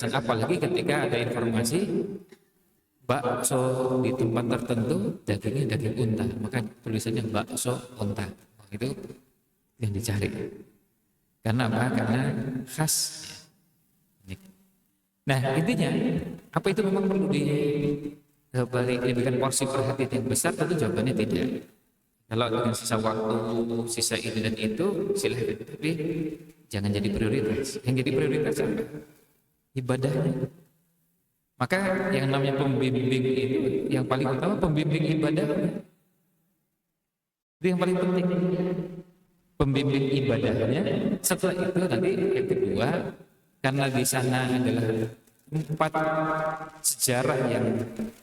Dan apalagi ketika ada informasi bakso di tempat tertentu dagingnya daging unta, maka tulisannya bakso unta. Itu yang dicari. Karena apa? Karena khas. Nah, intinya apa itu memang perlu diberikan porsi perhatian yang besar? Tentu jawabannya tidak. Kalau dengan sisa waktu, sisa ini dan itu, silahkan. Tapi jangan jadi prioritas. Yang jadi prioritas apa? Ibadahnya. Maka yang namanya pembimbing itu, yang paling utama pembimbing ibadahnya. Itu yang paling penting. Pembimbing ibadahnya. Setelah itu nanti yang kedua, karena di sana adalah 4 sejarah yang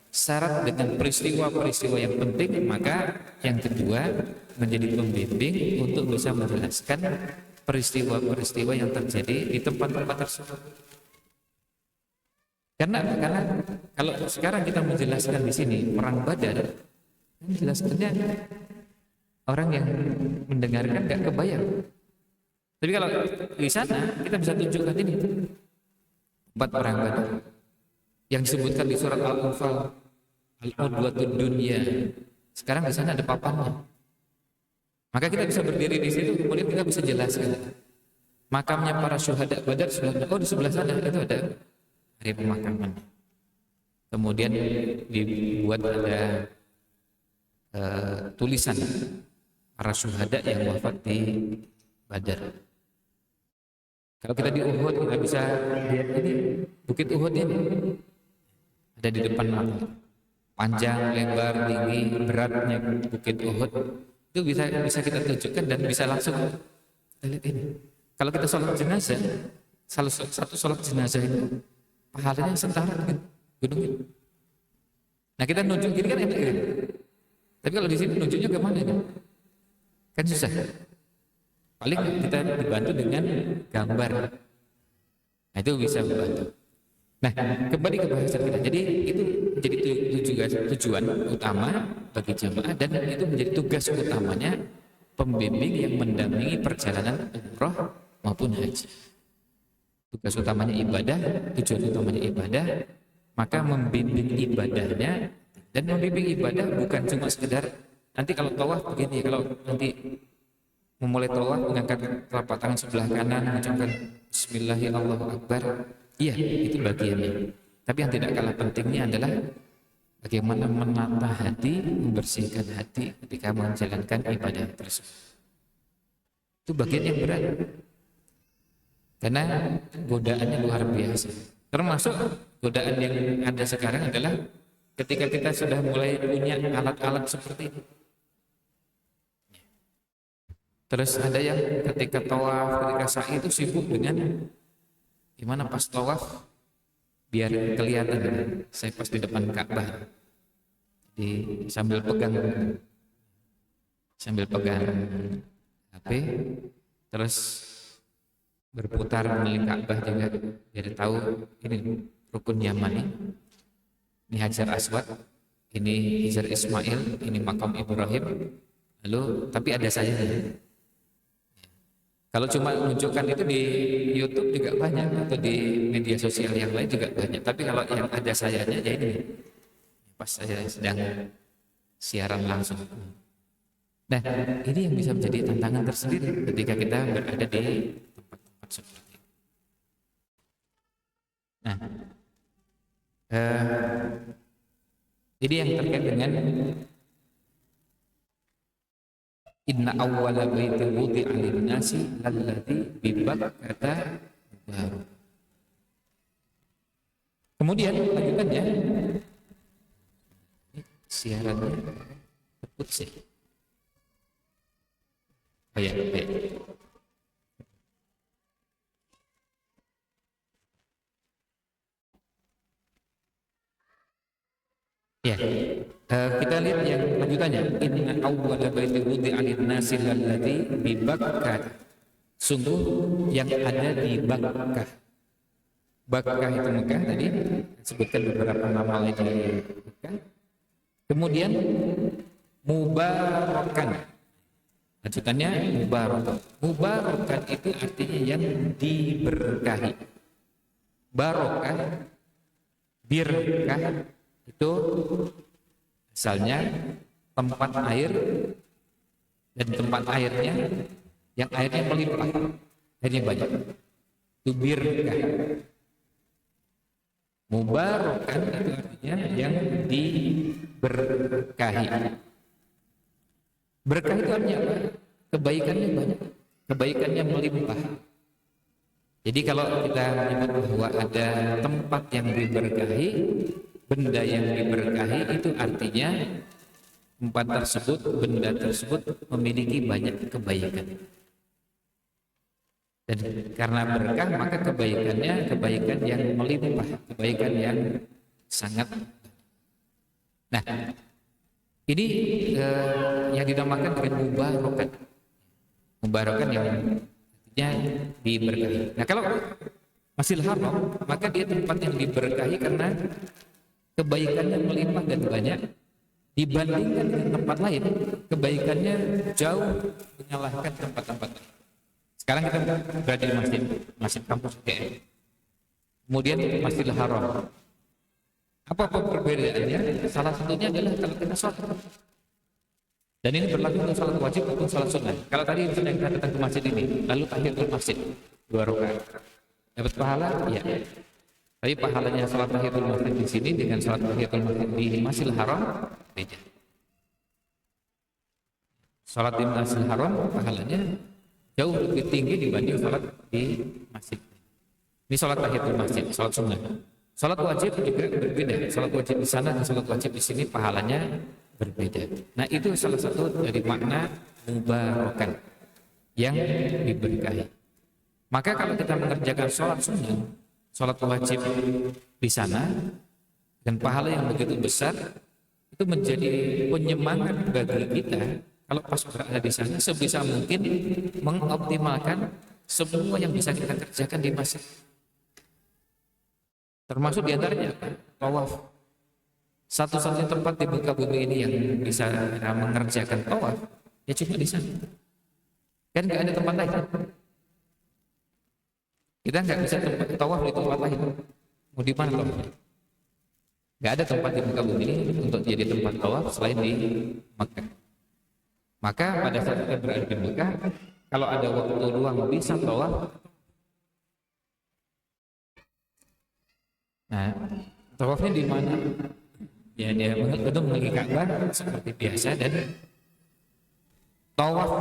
syarat dengan peristiwa-peristiwa yang penting, maka yang kedua menjadi pembimbing untuk bisa menjelaskan peristiwa-peristiwa yang terjadi di tempat-tempat tersebut. Karena kalau sekarang kita menjelaskan di sini perang Badar, menjelaskannya orang yang mendengarkan nggak kebayang. Tapi kalau di sana kita bisa tunjukkan ini 4 perang Badar yang disebutkan di surat Al-Anfal, Al-Udwatud Dunya. Sekarang di sana ada papannya. Maka kita bisa berdiri di situ, kemudian kita bisa jelaskan makamnya para syuhada Badar di sebelah sana itu ada hari pemakaman. Kemudian dibuat ada tulisan para syuhada yang wafat di Badar. Kalau kita di Uhud, kita bisa lihat ini bukit Uhud ini ada di depan mata. Panjang, lebar, tinggi, beratnya bukit Uhud itu bisa kita tunjukkan dan bisa langsung kita lihat ini. Kalau kita sholat jenazah, satu sholat jenazah itu pahalanya setara dengan gunung itu. Nah kita nunjuk gini kan enak gitu. Tapi kalau di sini nunjuknya ke mana kan? Kan susah. Paling kita dibantu dengan gambar. Nah itu bisa membantu. Nah kembali ke bahasan kita. Jadi itu menjadi tujuan utama bagi jamaah, dan itu menjadi tugas utamanya pembimbing yang mendampingi perjalanan umroh maupun haji. Tugas utamanya ibadah, tujuan utamanya ibadah, maka membimbing ibadahnya. Dan membimbing ibadah bukan cuma sekedar nanti kalau tawaf begini, kalau nanti memulai tawaf mengangkat telapak tangan sebelah kanan mengucapkan Bismillahirrahmanirrahim. Iya, itu bagiannya. Tapi yang tidak kalah pentingnya adalah bagaimana menata hati, membersihkan hati ketika menjalankan ibadah tersebut. Itu bagian yang berat. Karena godaannya luar biasa. Termasuk godaan yang ada sekarang adalah ketika kita sudah mulai punya alat-alat seperti ini. Terus ada yang ketika tawaf, ketika sa'i itu sibuk dengan gimana pas tawaf biar kelihatan gitu. Saya pas di depan Ka'bah, sambil pegang HP, terus berputar melihat Ka'bah juga biar tahu ini rukun Yamani, ini Hajar Aswad, ini Hajar Ismail, ini makam Ibrahim. Lalu tapi ada saya. Kalau cuma menunjukkan itu di YouTube juga banyak, atau di media sosial yang lain juga banyak. Tapi kalau yang ada sayanya ya ini pas saya sedang siaran langsung. Nah, ini yang bisa menjadi tantangan tersendiri ketika kita berada di tempat-tempat seperti ini. Nah, ini yang terkait dengan inna awwala baitin wudi'a lin-nasi alladzi bi Bakkata mubarak. Kemudian lanjutannya siarannya terputus sih. Oh ya, baik. Ya, kita lihat yang lanjutannya. Inna awwala baitin wudi'a lin-nasi alladzi bi Bakkah. Sungguh yang ada di Bakkah. Bakkah itu Mekah tadi, sebutkan beberapa nama lain dari Mekah. Kemudian mubarakan. Lanjutannya mubarakan. Mubarakan itu artinya yang diberkahi. barokah, birkah itu asalnya tempat air dan tempat airnya yang airnya melimpah, airnya banyak. Itu birkah. Mubarakan itu artinya yang diberkahi. Berkah itu artinya apa? Kebaikannya banyak, kebaikannya melimpah. Jadi kalau kita menyebut bahwa ada tempat yang diberkahi, benda yang diberkahi, itu artinya tempat tersebut, benda tersebut memiliki banyak kebaikan. Dan karena berkah maka kebaikannya kebaikan yang melimpah, kebaikan yang sangat. Nah, ini yang dinamakan dengan mubarakan. Mubarakan yang artinya diberkahi. Nah, kalau Masjidil Haram maka dia tempat yang diberkahi karena kebaikannya melimpah dan banyak dibandingkan dengan tempat lain, kebaikannya jauh mengalahkan tempat-tempat lain. Sekarang kita berada di masjid kampus UGM. Kemudian Masjidil Haram. Apa perbedaannya? Salah satunya adalah kalau kita sholat. Dan ini berlaku untuk sholat wajib maupun sholat sunnah. Kalau tadi misalnya kita datang ke masjid ini, lalu tahiyatul masjid 2 rakaat, dapat pahala? Iya. Tapi pahalanya sholat tahiyatul masjid di sini dengan sholat tahiyatul masjid di Masjidil Haram beda. Sholat di Masjidil Haram pahalanya jauh lebih tinggi dibanding sholat di masjid. Ini sholat tahiyatul masjid, sholat sunnah. Sholat wajib juga berbeda. Sholat wajib di sana dan sholat wajib di sini pahalanya berbeda. Nah, itu salah satu dari makna mubarakan yang diberkahi. Maka kalau kita mengerjakan sholat sunnah, sholat wajib di sana dan pahala yang begitu besar, itu menjadi penyemangat bagi kita kalau pas berada di sana sebisa mungkin mengoptimalkan semua yang bisa kita kerjakan di masjid. Termasuk diantaranya tawaf. Satu-satunya tempat di muka bumi ini yang bisa mengerjakan tawaf ya cuma di sana. Kan nggak ada tempat lain. Kita nggak bisa tawaf di tempat lain. Mau di mana tawaf? Nggak ada tempat di muka bumi ini untuk jadi tempat tawaf selain di Makkah. Maka pada saat kita berada di Mekah, kalau ada waktu luang bisa tawaf. Nah, tawafnya di mana? Ya, dia mengelilingi Ka'bah seperti biasa, dan tawaf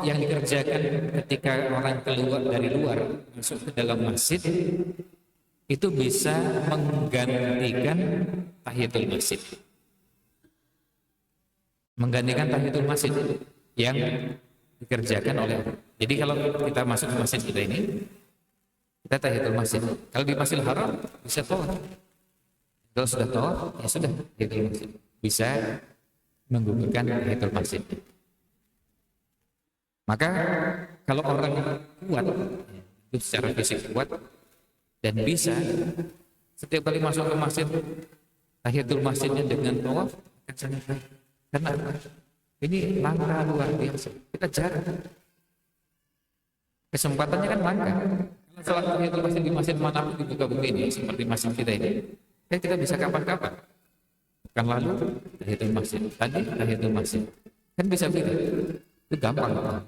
yang dikerjakan ketika orang keluar dari luar masuk ke dalam masjid itu bisa menggantikan tahiyatul masjid. Menggantikan tahiyatul masjid yang dikerjakan oleh orang. Jadi kalau kita masuk ke masjid kita ini, kita tahiyatul masjid. Kalau di Masjidil Haram bisa tawaf. Kalau sudah tawaf, ya sudah tahiyatul masjid. Bisa menggugurkan tahiyatul masjid. Maka kalau orang kuat, itu secara fisik kuat dan bisa setiap kali masuk ke masjid, tahiyatul masjidnya dengan tawaf akan sangat baik. Karena ini langkah luar biasa. Kita jarang. Kesempatannya kan langka. Kalau sholat tahiyatul masjid di masjid manapun di muka bumi ini, seperti masjid kita ini, kita bisa kapan-kapan. Bukan lalu tahiyatul masjid, tadi tahiyatul masjid. Kan bisa begitu. Itu gampang.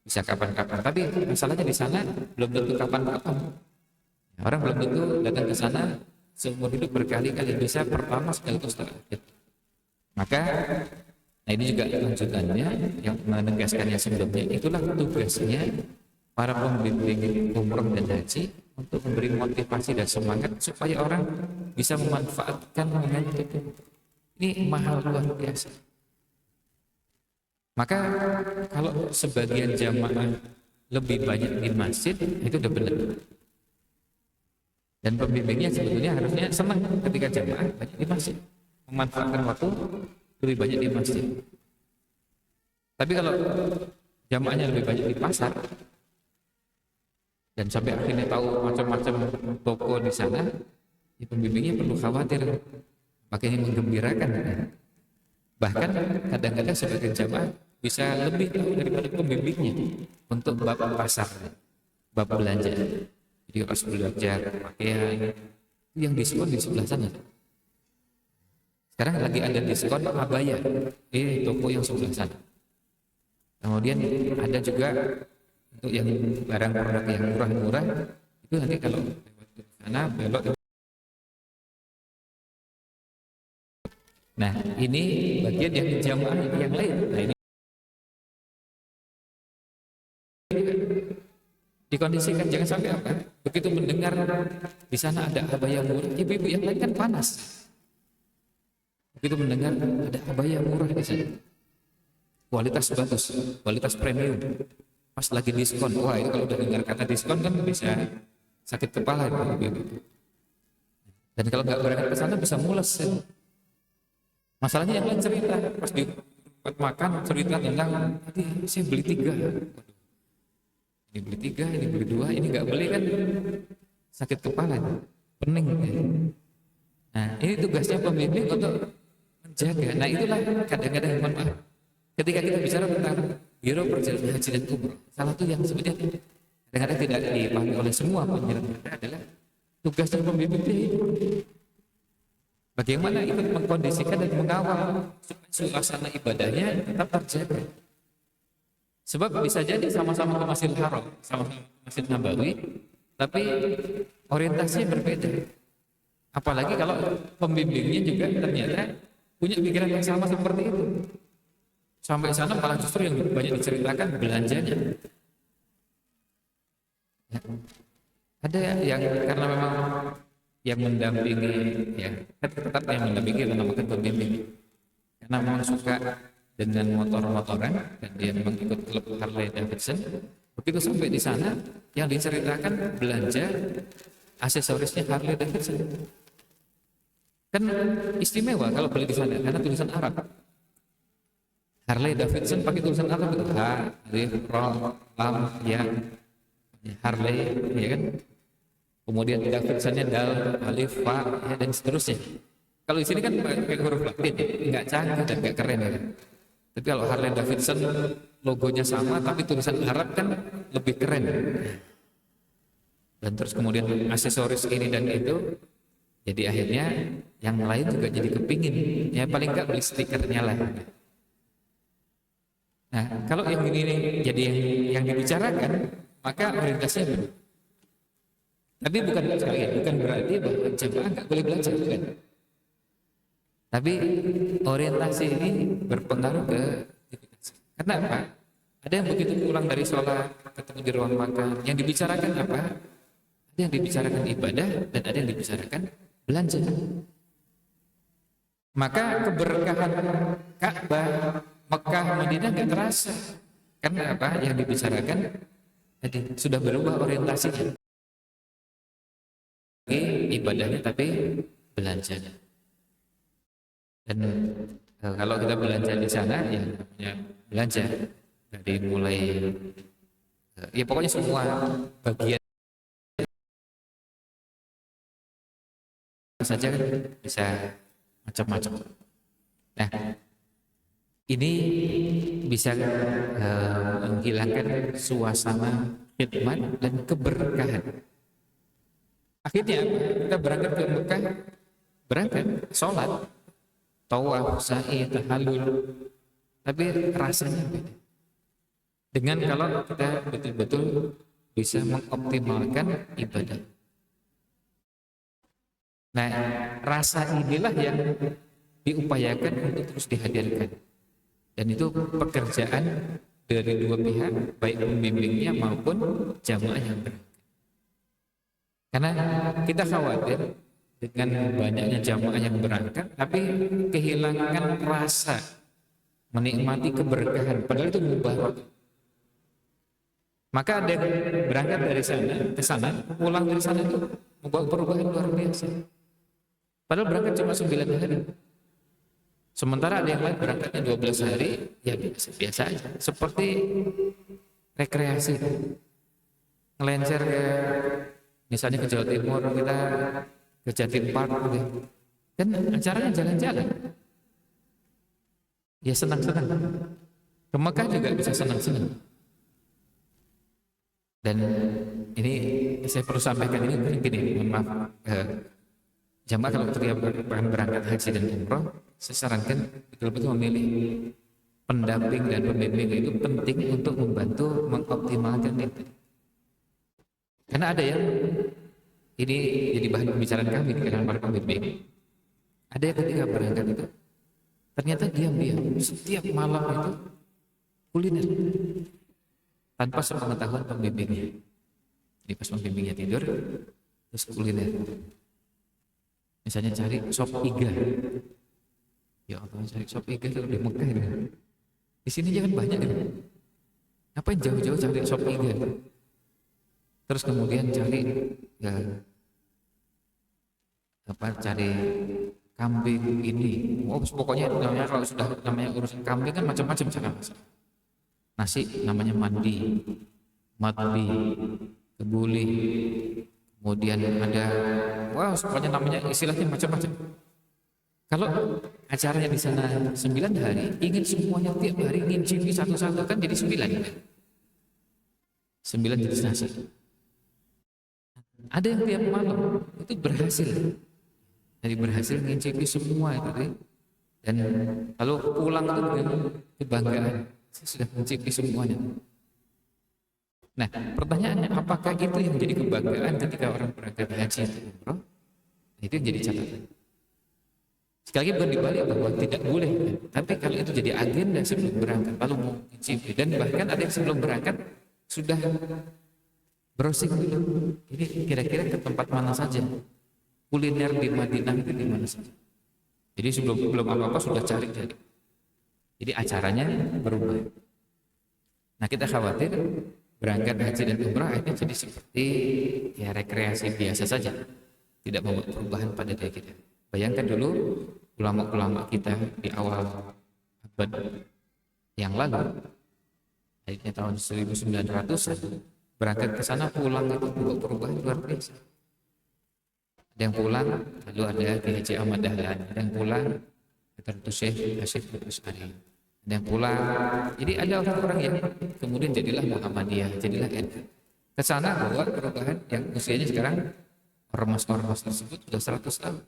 Bisa kapan-kapan. Tapi masalahnya di sana belum tentu kapan-kapan. Orang belum tentu datang ke sana seumur hidup berkali-kali, bisa pertama sekaligus terakhir. Maka nah ini juga lanjutannya yang menegaskannya sebelumnya, itulah tugasnya para pembimbing umroh dan haji untuk memberi motivasi dan semangat supaya orang bisa memanfaatkan momentum itu. Ini mahal luar biasa. Maka kalau sebagian jamaah lebih banyak di masjid, itu udah benar. Dan pembimbingnya sebetulnya harusnya senang ketika jamaah banyak di masjid, memanfaatkan waktu lebih banyak di masjid. Tapi kalau jamaahnya lebih banyak di pasar dan sampai akhirnya tahu macam-macam toko di sana, ya pembimbingnya perlu khawatir, makanya menggembirakan. Bahkan kadang-kadang sebagian jamaah bisa lebih tahu daripada pembimbingnya untuk bab pasar, bab belanja. Jadi pas belajar pakaian yang diskon di sebelah sana. Sekarang lagi ada diskon abaya di toko yang sebelah sana. Kemudian ada juga untuk yang barang produk yang murah-murah itu nanti kalau lewat ke sana belok. Nah ini bagian yang jamaah yang lain. Nah ini dikondisikan jangan sampai apa? Begitu mendengar di sana ada abaya murah, ibu-ibu yang lain kan panas. Begitu mendengar ada abaya murah di sana, kualitas bagus, kualitas premium, pas lagi diskon, wah itu kalau udah dengar kata diskon kan bisa sakit kepala ibu-ibu. Dan kalau nggak berangkat ke sana bisa mules. Ya. Masalahnya yang lain cerita pas di tempat makan cerita tentang tadi saya beli 3. Ini beli 3, ini beli 2, ini nggak beli kan sakit kepala, pening. Ya. Nah ini tugasnya pembimbing untuk menjaga. Nah itulah kadang-kadang mohon maaf, ketika kita bicara tentang Biro Perjalanan Haji dan Umroh, salah satu yang sebenarnya kadang-kadang tidak dipahami oleh semua penyelenggara adalah tugasnya pembimbing itu bagaimana ikut mengkondisikan dan mengawal supaya suasana ibadahnya tetap terjaga. Sebab bisa jadi sama-sama ke Masjidil Haram, sama-sama ke Masjid Nabawi, tapi orientasinya berbeda. Apalagi kalau pembimbingnya juga ternyata punya pikiran yang sama seperti itu. Sampai sana malah justru yang banyak diceritakan belanjanya. Ya. Ada yang karena memang yang mendampingi, ya tetap yang mendampingi menamakan pembimbing. Karena memang suka dengan motor-motoran dan dia memang ikut klub Harley Davidson. Begitu sampai di sana yang diceritakan belanja aksesorisnya Harley Davidson. Kan istimewa kalau beli di sana karena tulisan Arab. Harley Davidson pakai tulisan Arab itu H, alif, ro, lam, ya. Harley, ya kan? Kemudian Davidsonnya dal, alif, fa, ya, dan seterusnya. Kalau di sini kan pakai huruf Latin, nggak canggih dan nggak keren ya. Tapi kalau Harley Davidson logonya sama tapi tulisan Arab kan lebih keren. Dan terus kemudian aksesoris ini dan itu, jadi akhirnya yang lain juga jadi kepingin. Ya paling nggak beli stikernya lah. Nah kalau yang ini jadi yang dibicarakan, maka orientasinya benar. Tapi bukan sekalian, bukan berarti bahwa jemaah nggak boleh belajar, bukan. Tapi orientasi ini berpengaruh ke aktivitas. Karena apa? Ada yang begitu pulang dari sholat, ketemu di ruang makan, yang dibicarakan apa? Ada yang dibicarakan ibadah dan ada yang dibicarakan belanja. Maka keberkahan Ka'bah, Mekah, Madinah nggak terasa. Karena apa? Yang dibicarakan tadi sudah berubah orientasinya. Ibadahnya tapi belanjanya. Dan kalau kita belanja di sana ya namanya belanja dari mulai ya pokoknya semua bagian saja kan bisa macam-macam. Nah ini bisa menghilangkan suasana khidmat dan keberkahan. Akhirnya kita berangkat ke Mekah, berangkat sholat, tawaf, sa'i, tahallul, tapi rasanya beda. Dengan kalau kita betul-betul bisa mengoptimalkan ibadah. Nah, rasa inilah yang diupayakan untuk terus dihadirkan. Dan itu pekerjaan dari dua pihak, baik pembimbingnya maupun jamaah yang berangkat. Karena kita khawatir dengan banyaknya jamaah yang berangkat, tapi kehilangan rasa menikmati keberkahan, padahal itu mubarak. Maka ada yang berangkat dari sana ke sana, pulang dari sana itu membawa perubahan luar biasa. Padahal berangkat cuma 9 hari. Sementara ada yang lain berangkatnya 12 hari, ya biasa-biasa aja. Seperti rekreasi, ngelencer ke misalnya ke Jawa Timur, kita ke Jatim Park gitu. Kan acaranya jalan-jalan. Ya senang-senang. Ke Mekah juga bisa senang-senang. Dan ini saya perlu sampaikan ini gini, mohon maaf, jamaah kalau ketika berangkat haji dan umroh, saya sarankan betul-betul memilih pendamping dan pembimbing itu penting untuk membantu mengoptimalkan itu. Karena ada yang ini jadi bahan pembicaraan kami di kalangan para pembimbing. Ada yang ketika berangkat itu ternyata diam-diam setiap malam itu kuliner tanpa sepengetahuan pembimbingnya. Jadi pas pembimbingnya tidur, terus kuliner. Misalnya cari sop iga. Ya Allah, cari sop iga itu di Mekah itu. Di sini jangan banyak gitu. Ngapain jauh-jauh cari sop iga? Terus kemudian cari ya cari kambing ini. Oh, pokoknya namanya kalau sudah namanya urusan kambing kan macam-macam cara masak. Nasi namanya mandi, matbi, kebuli, kemudian ada, wah pokoknya namanya istilahnya macam-macam. Kalau acaranya di sana 9 hari, ingin semuanya tiap hari ngincipi satu-satu kan jadi 9. 9 jenis nasi. Ada yang tiap malam itu berhasil, jadi berhasil ngincipi semua itu deh. Dan kalau pulang itu dengan kebanggaan, saya sudah mencicipi semuanya. Nah, pertanyaannya, apakah itu yang menjadi kebanggaan ketika orang berangkat haji atau umroh? Itu yang jadi catatan. Sekali lagi bukan dibalik bahwa tidak boleh, tapi kalau itu jadi agenda sebelum berangkat, lalu mau mencicipi, dan bahkan ada yang sebelum berangkat sudah browsing dulu. Ini kira-kira ke tempat mana saja? Kuliner di Madinah itu di mana saja? Jadi sebelum apa-apa sudah cari-cari. Jadi acaranya berubah. Nah, kita khawatir berangkat haji dan umrah akhirnya jadi seperti ya rekreasi biasa saja, tidak membuat perubahan pada diri kita. Bayangkan dulu ulama-ulama kita di awal abad yang lalu, akhirnya tahun 1900 berangkat ke sana, pulang itu membuat perubahan luar biasa. Ada yang pulang lalu ada Kiai Haji Ahmad Dahlan, ada yang pulang Dr. Syekh Hasyim Al-Asy'ari, ada yang pulang. Jadi ada orang-orang yang kemudian jadilah Muhammadiyah, jadilah NU. Ke sana bawa perubahan yang usianya sekarang ormas-ormas tersebut sudah 100 tahun.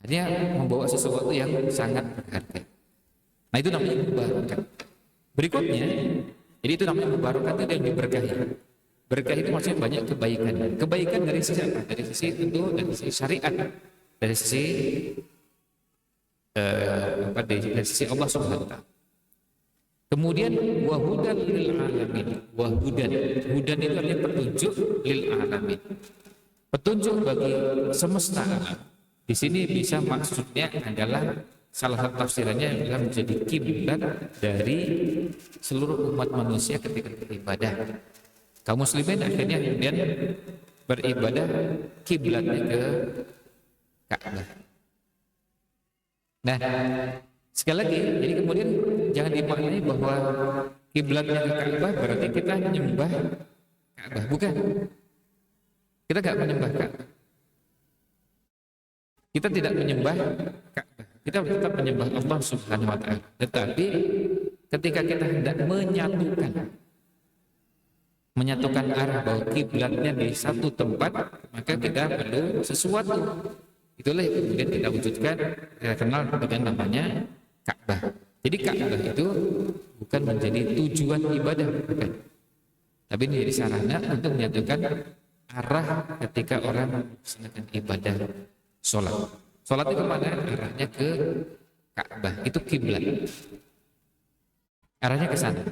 Artinya membawa sesuatu yang sangat berharga. Nah, itu namanya mubarakah. Berikutnya, jadi itu namanya mubarakah, itu yang diberkahi. Berkah itu maksudnya banyak kebaikan. Kebaikan dari sisi apa? Dari sisi tentu dari sisi syariat, dari sisi dari sisi Allah Subhanahu wa taala. Kemudian wahudan lil alamin. Wahudan. Hudan itu artinya petunjuk lil alamin. Petunjuk bagi semesta alam. Di sini bisa maksudnya adalah salah satu tafsirannya adalah menjadi kiblat dari seluruh umat manusia ketika beribadah. Kaum muslimin akhirnya kemudian beribadah kiblatnya ke Ka'bah. Nah, sekali lagi, jadi kemudian jangan dimaknai bahwa kiblatnya ke Ka'bah berarti kita menyembah Ka'bah. Bukan. Kita tidak menyembah Ka'bah. Kita tidak menyembah Ka'bah. Kita tetap menyembah Allah Subhanahu wa taala. Tetapi ketika kita hendak menyatukan arah bahwa kiblatnya di satu tempat, maka kita perlu sesuatu. Itulah yang kemudian kita wujudkan, kita kenal dengan namanya Ka'bah. Jadi Ka'bah itu bukan menjadi tujuan ibadah, bukan. Tapi ini jadi sarana untuk menyatukan arah ketika orang melaksanakan ibadah sholat. Sholat itu kemana? Arahnya ke Ka'bah, itu kiblat. Arahnya ke sana.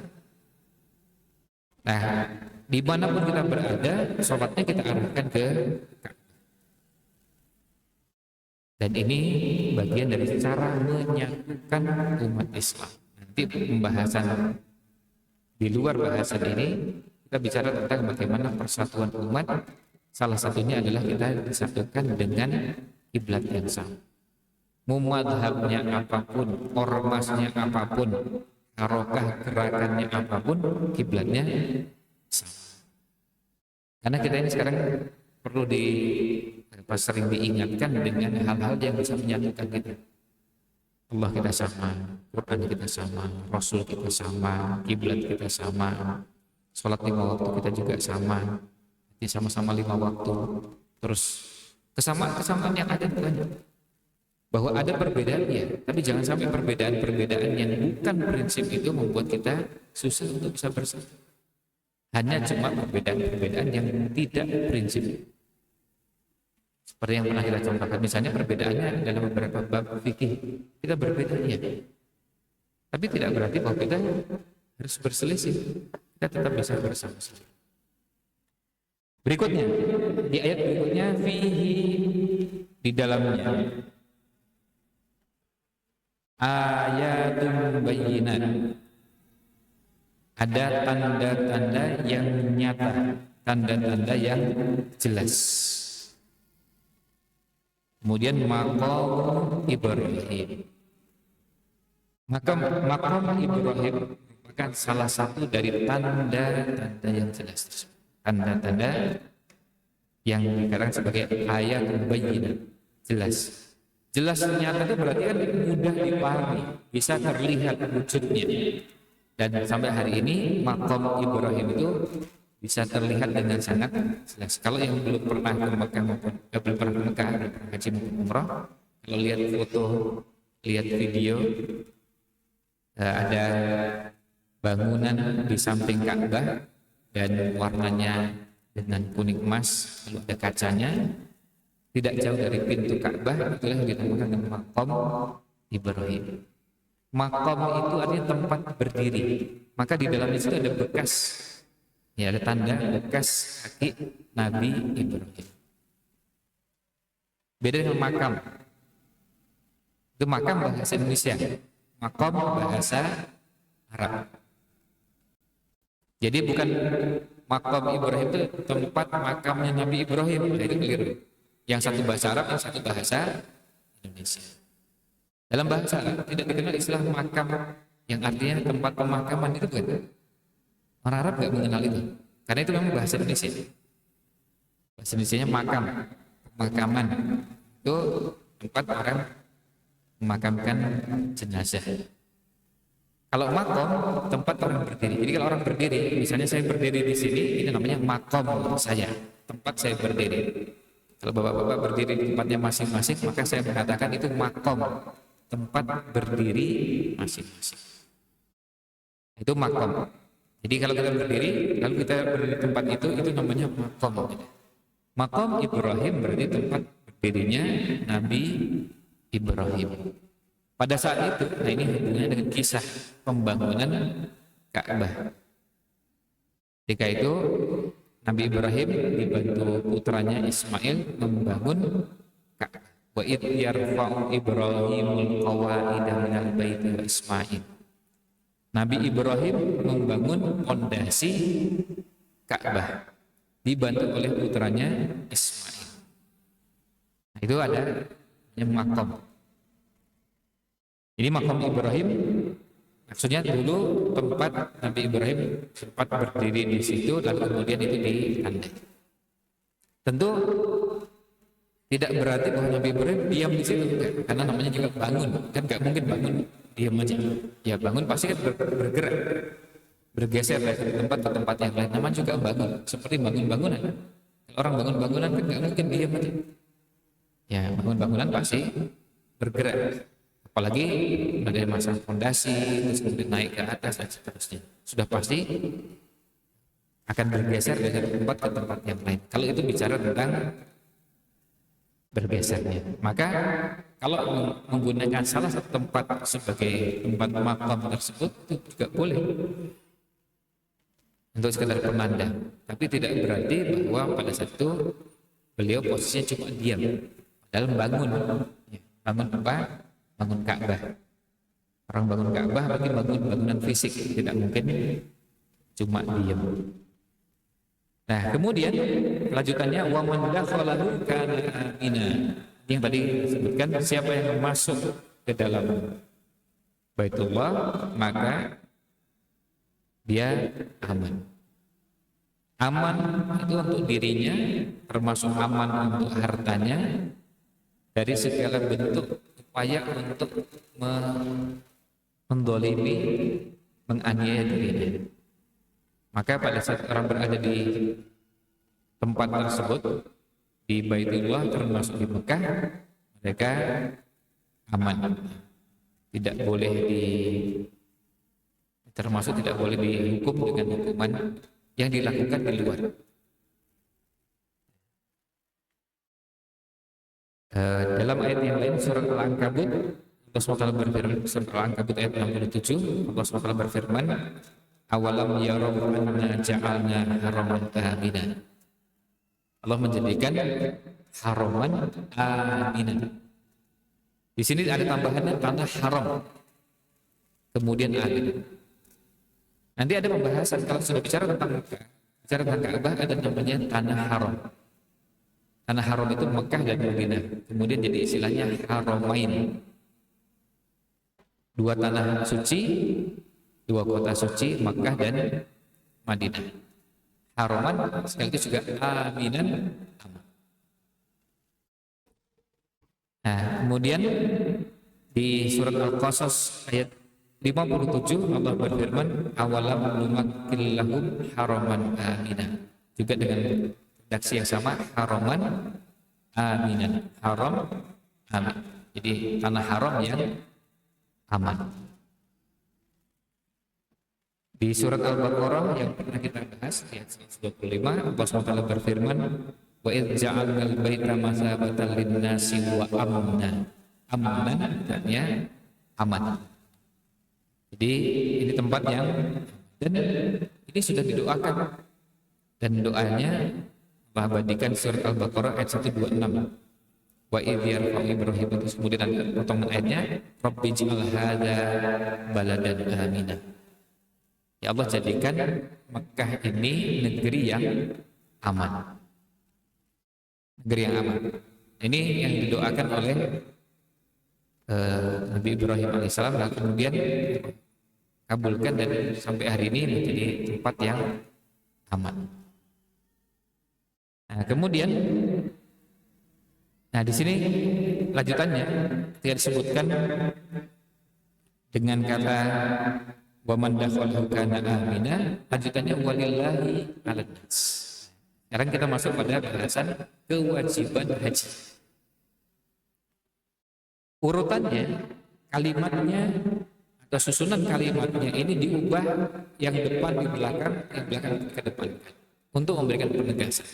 Nah, dimanapun kita berada, sholatnya kita arahkan ke Ka'bah. Dan ini bagian dari cara menyatukan umat Islam. Nanti pembahasan di luar bahasan ini, kita bicara tentang bagaimana persatuan umat. Salah satunya adalah kita disatukan dengan kiblat yang sama. Mumadhabnya apapun, ormasnya apapun, harokah gerakannya apapun, kiblatnya sama. Karena kita ini sekarang perlu sering diingatkan dengan hal-hal yang bisa menyatukan kita. Allah kita sama, Quran kita sama, Rasul kita sama, kiblat kita sama, sholat 5 waktu kita juga sama, jadi sama-sama 5 waktu. Terus kesamaan yang ada itu banyak. Bahwa ada perbedaan ya, tapi jangan sampai perbedaan-perbedaan yang bukan prinsip itu membuat kita susah untuk bisa bersatu. Hanya cuma perbedaan-perbedaan yang tidak prinsip. Seperti yang pernah kita contohkan, misalnya perbedaannya dalam beberapa bab fikih kita berbeda ya, tapi tidak berarti bahwa kita harus berselisih. Kita tetap bisa bersama-sama. Berikutnya, di ayat berikutnya, fihi, di dalamnya ayatun bayyinat, ada tanda-tanda yang nyata, tanda-tanda yang jelas. Kemudian maqam Ibrahim, maka maqam Ibrahim merupakan salah satu dari tanda-tanda yang jelas tersebut. Tanda-tanda yang dikatakan sebagai ayat bayyinah, jelas. Jelas nyata itu berarti kan mudah dipahami, bisa terlihat wujudnya. Dan sampai hari ini maqam Ibrahim itu bisa terlihat dengan sangat jelas. Kalau yang belum pernah ke Mekah maupun belum pernah ke Mekah, belum pernah haji maupun umrah, kalau lihat foto, lihat video, ada bangunan di samping Ka'bah dan warnanya dengan kuning emas, lalu ada kacanya, tidak jauh dari pintu Ka'bah, itulah yang dinamakan dengan maqam Ibrahim. Maqam itu artinya tempat berdiri. Maka di dalam itu ada bekas, ya, ada tanda bekas kaki Nabi Ibrahim. Beda dengan makam. Itu makam bahasa Indonesia, maqam bahasa Arab. Jadi bukan maqam Ibrahim itu tempat makamnya Nabi Ibrahim, itu keliru. Yang satu bahasa Arab, yang satu bahasa Indonesia. Dalam bahasa Arab tidak dikenal istilah makam yang artinya tempat pemakaman, itu bukan. Orang Arab nggak mengenal itu, karena itu memang bahasa Indonesia. Bahasa Indonesianya makam, pemakaman, itu tempat orang memakamkan jenazah. Kalau makom, tempat orang berdiri. Jadi kalau orang berdiri, misalnya saya berdiri di sini, ini namanya makom saya, tempat saya berdiri. Kalau bapak-bapak berdiri di tempatnya masing-masing, maka saya mengatakan itu makom, tempat berdiri masing-masing. Itu makom. Jadi kalau kita berdiri, lalu kita berdiri di tempat itu namanya makom. Makom Ibrahim berarti tempat berdirinya Nabi Ibrahim. Pada saat itu, nah ini hubungannya dengan kisah pembangunan Ka'bah. Ketika itu Nabi Ibrahim dibantu putranya Ismail membangun Ka'bah. Wa id yarfa'u Ibrahimul qawa'ida minal baiti wa Ismail. Nabi Ibrahim membangun pondasi Ka'bah dibantu oleh putranya Ismail. Nah, itu ada makam. Ini makam Ibrahim, maksudnya dulu tempat Nabi Ibrahim sempat berdiri di situ, lalu kemudian itu ditandai. Tentu tidak berarti bahwa Nabi Ibrahim diam di situ, karena namanya juga bangun, kan nggak mungkin bangun diam aja. Ya bangun pasti kan bergerak, bergeser dari tempat ke tempat yang lain. Namanya juga bangun, seperti bangun bangunan. Orang bangun bangunan kan nggak mungkin diam aja. Ya bangun bangunan pasti bergerak. Apalagi ada masa fondasi, terus kemudian naik ke atas dan seterusnya. Sudah pasti akan bergeser dari tempat ke tempat yang lain. Kalau itu bicara tentang bergesernya, maka kalau menggunakan salah satu tempat sebagai tempat makam tersebut itu juga boleh untuk sekedar penanda. Tapi tidak berarti bahwa pada saat itu beliau posisinya cuma diam, dalam bangun apa? Bangun Ka'bah. Orang bangun Ka'bah berarti bangun bangunan fisik, tidak mungkin cuma diam. Nah, kemudian lanjutannya wa man dakhalahu kana amina. Yang tadi disebutkan, siapa yang masuk ke dalam Baitullah maka dia aman. Aman itu untuk dirinya, termasuk aman untuk hartanya dari segala bentuk upaya untuk mendolimi, menganiaya dirinya. Maka pada saat orang berada di tempat tersebut, di Baitullah termasuk di Mekah, mereka aman. Tidak boleh termasuk tidak boleh dihukum dengan hukuman yang dilakukan di luar. Dalam ayat yang lain surat Al-Ankabut, Allah SWT berfirman, surat Al-Ankabut ayat 67, Allah SWT berfirman, awalam yaraw anna ja'alna haraman amina. Allah menjadikan haraman amina. Di sini ada tambahannya tanah haram, kemudian amin. Nanti ada pembahasan kalau sudah bicara tentang Mekah, bicara tentang Ka'bah, ada namanya tanah haram. Tanah haram itu Mekah dan Madinah. Kemudian jadi istilahnya haramain. Dua tanah suci, dua kota suci, Mekah dan Madinah. Haraman sekaligus juga aminan. Nah, kemudian di surat Al-Qasas ayat 57 Allah berfirman, awalam numakkil lahum haraman aminan. Juga dengan redaksi yang sama, haraman aminan. Haram amin. Jadi tanah haram yang aman. Di surat Al-Baqarah yang pernah kita bahas ayat 125, Allah SWT berfirman, wa idz ja'alnal baita masabatan lin-nasi wa amna. Amnan artinya aman. Jadi ini tempat yang, dan ini sudah didoakan, dan doanya Allah abadikan surat Al-Baqarah ayat 126. Wa idz yarfa'u Ibrahim, kemudian ada potongan ayatnya, rabbi ij'al hadza baladan amina. Ya Allah, jadikan Mekah ini negeri yang aman. Negeri yang aman. Ini yang didoakan oleh Nabi Ibrahim alaihissalam, lalu kemudian kabulkan dan sampai hari ini menjadi tempat yang aman. Nah, kemudian, nah di sini lanjutannya tidak disebutkan dengan kata wa man dakhalahu kana amina, lanjutannya walillahi 'alan nas. Sekarang kita masuk pada bahasan kewajiban haji. Urutannya, kalimatnya atau susunan kalimatnya ini diubah, yang depan di belakang, yang belakang ke depan, untuk memberikan penegasan.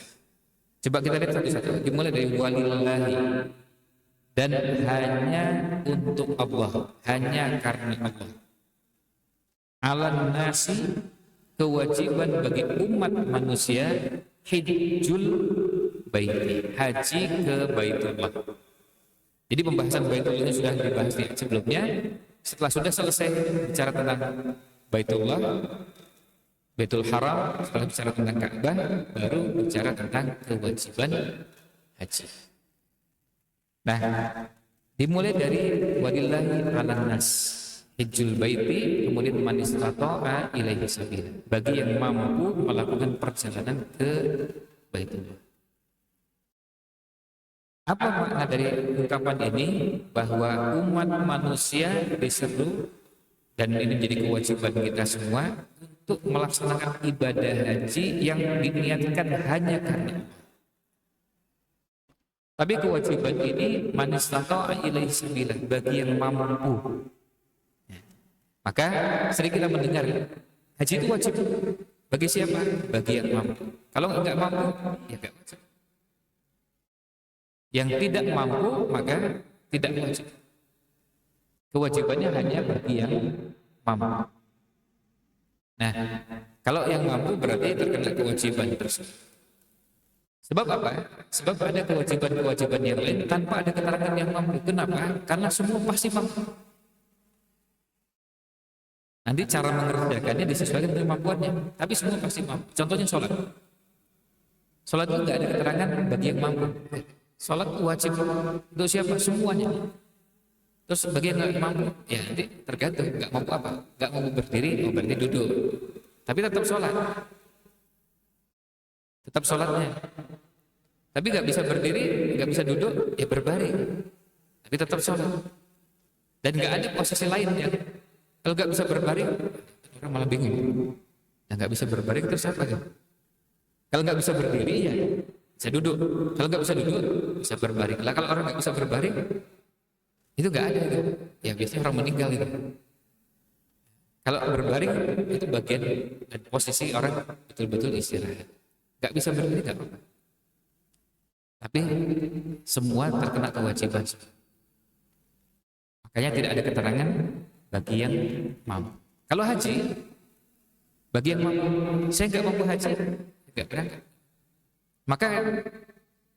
Coba kita lihat satu-satu. Dimulai dari walillahi, dan hanya untuk Allah, hanya karena Allah. Alan nasi, kewajiban bagi umat manusia, hijjul baiti, haji ke Baitullah. Jadi pembahasan Baitullah ini sudah dibahas di sebelumnya. Setelah sudah selesai bicara tentang Baitullah, Baitul Haram, setelah bicara tentang Ka'bah, baru bicara tentang kewajiban haji. Nah, dimulai dari walillahi 'alan nas hijjul baiti, kemudian man istata'a ilaihi sabila, bagi yang mampu melakukan perjalanan ke Baitullah. Apa makna dari ungkapan ini? Bahwa umat manusia diseru, dan ini menjadi kewajiban kita semua, untuk melaksanakan ibadah haji yang diniatkan hanya karena Allah. Tapi kewajiban ini man istata'a ilaihi sabila, bagi yang mampu. Maka sering kita mendengar, haji itu wajib bagi siapa? Bagi yang mampu. Kalau enggak mampu, ya enggak wajib. Yang tidak mampu, maka tidak wajib. Kewajibannya hanya bagi yang mampu. Nah, kalau yang mampu berarti terkena kewajiban tersebut. Sebab apa? Sebab ada kewajiban-kewajiban yang lain tanpa ada keterangan yang mampu. Kenapa? Karena semua pasti mampu. Nanti cara mengerjakannya disesuaikan dengan kemampuannya, tapi semua pasti mampu. Contohnya sholat. Sholat itu nggak ada keterangan bagi yang mampu. Sholat wajib untuk siapa? Semuanya. Terus bagi yang nggak mampu, ya nanti tergantung, nggak mampu apa? Nggak mampu berdiri, oh berarti duduk. Tapi tetap sholat. Tetap sholatnya. Tapi nggak bisa berdiri, nggak bisa duduk, ya berbaring. Tapi tetap sholat. Dan nggak ada posisi lain ya. Kalau nggak bisa berbaring, orang malah bingung. Nah, nggak bisa berbaring terus apa kan? Kalau nggak bisa berdiri ya bisa duduk. Kalau nggak bisa duduk bisa berbaring. Lah kalau orang nggak bisa berbaring itu nggak ada itu. Ya biasanya orang meninggal itu. Kalau berbaring itu bagian dan posisi orang betul-betul istirahat. Nggak bisa berdiri nggak apa-apa. Tapi semua terkena kewajiban. Makanya tidak ada keterangan bagi yang mampu. Kalau haji, bagi yang mampu, saya nggak mampu haji, nggak berangkat. Maka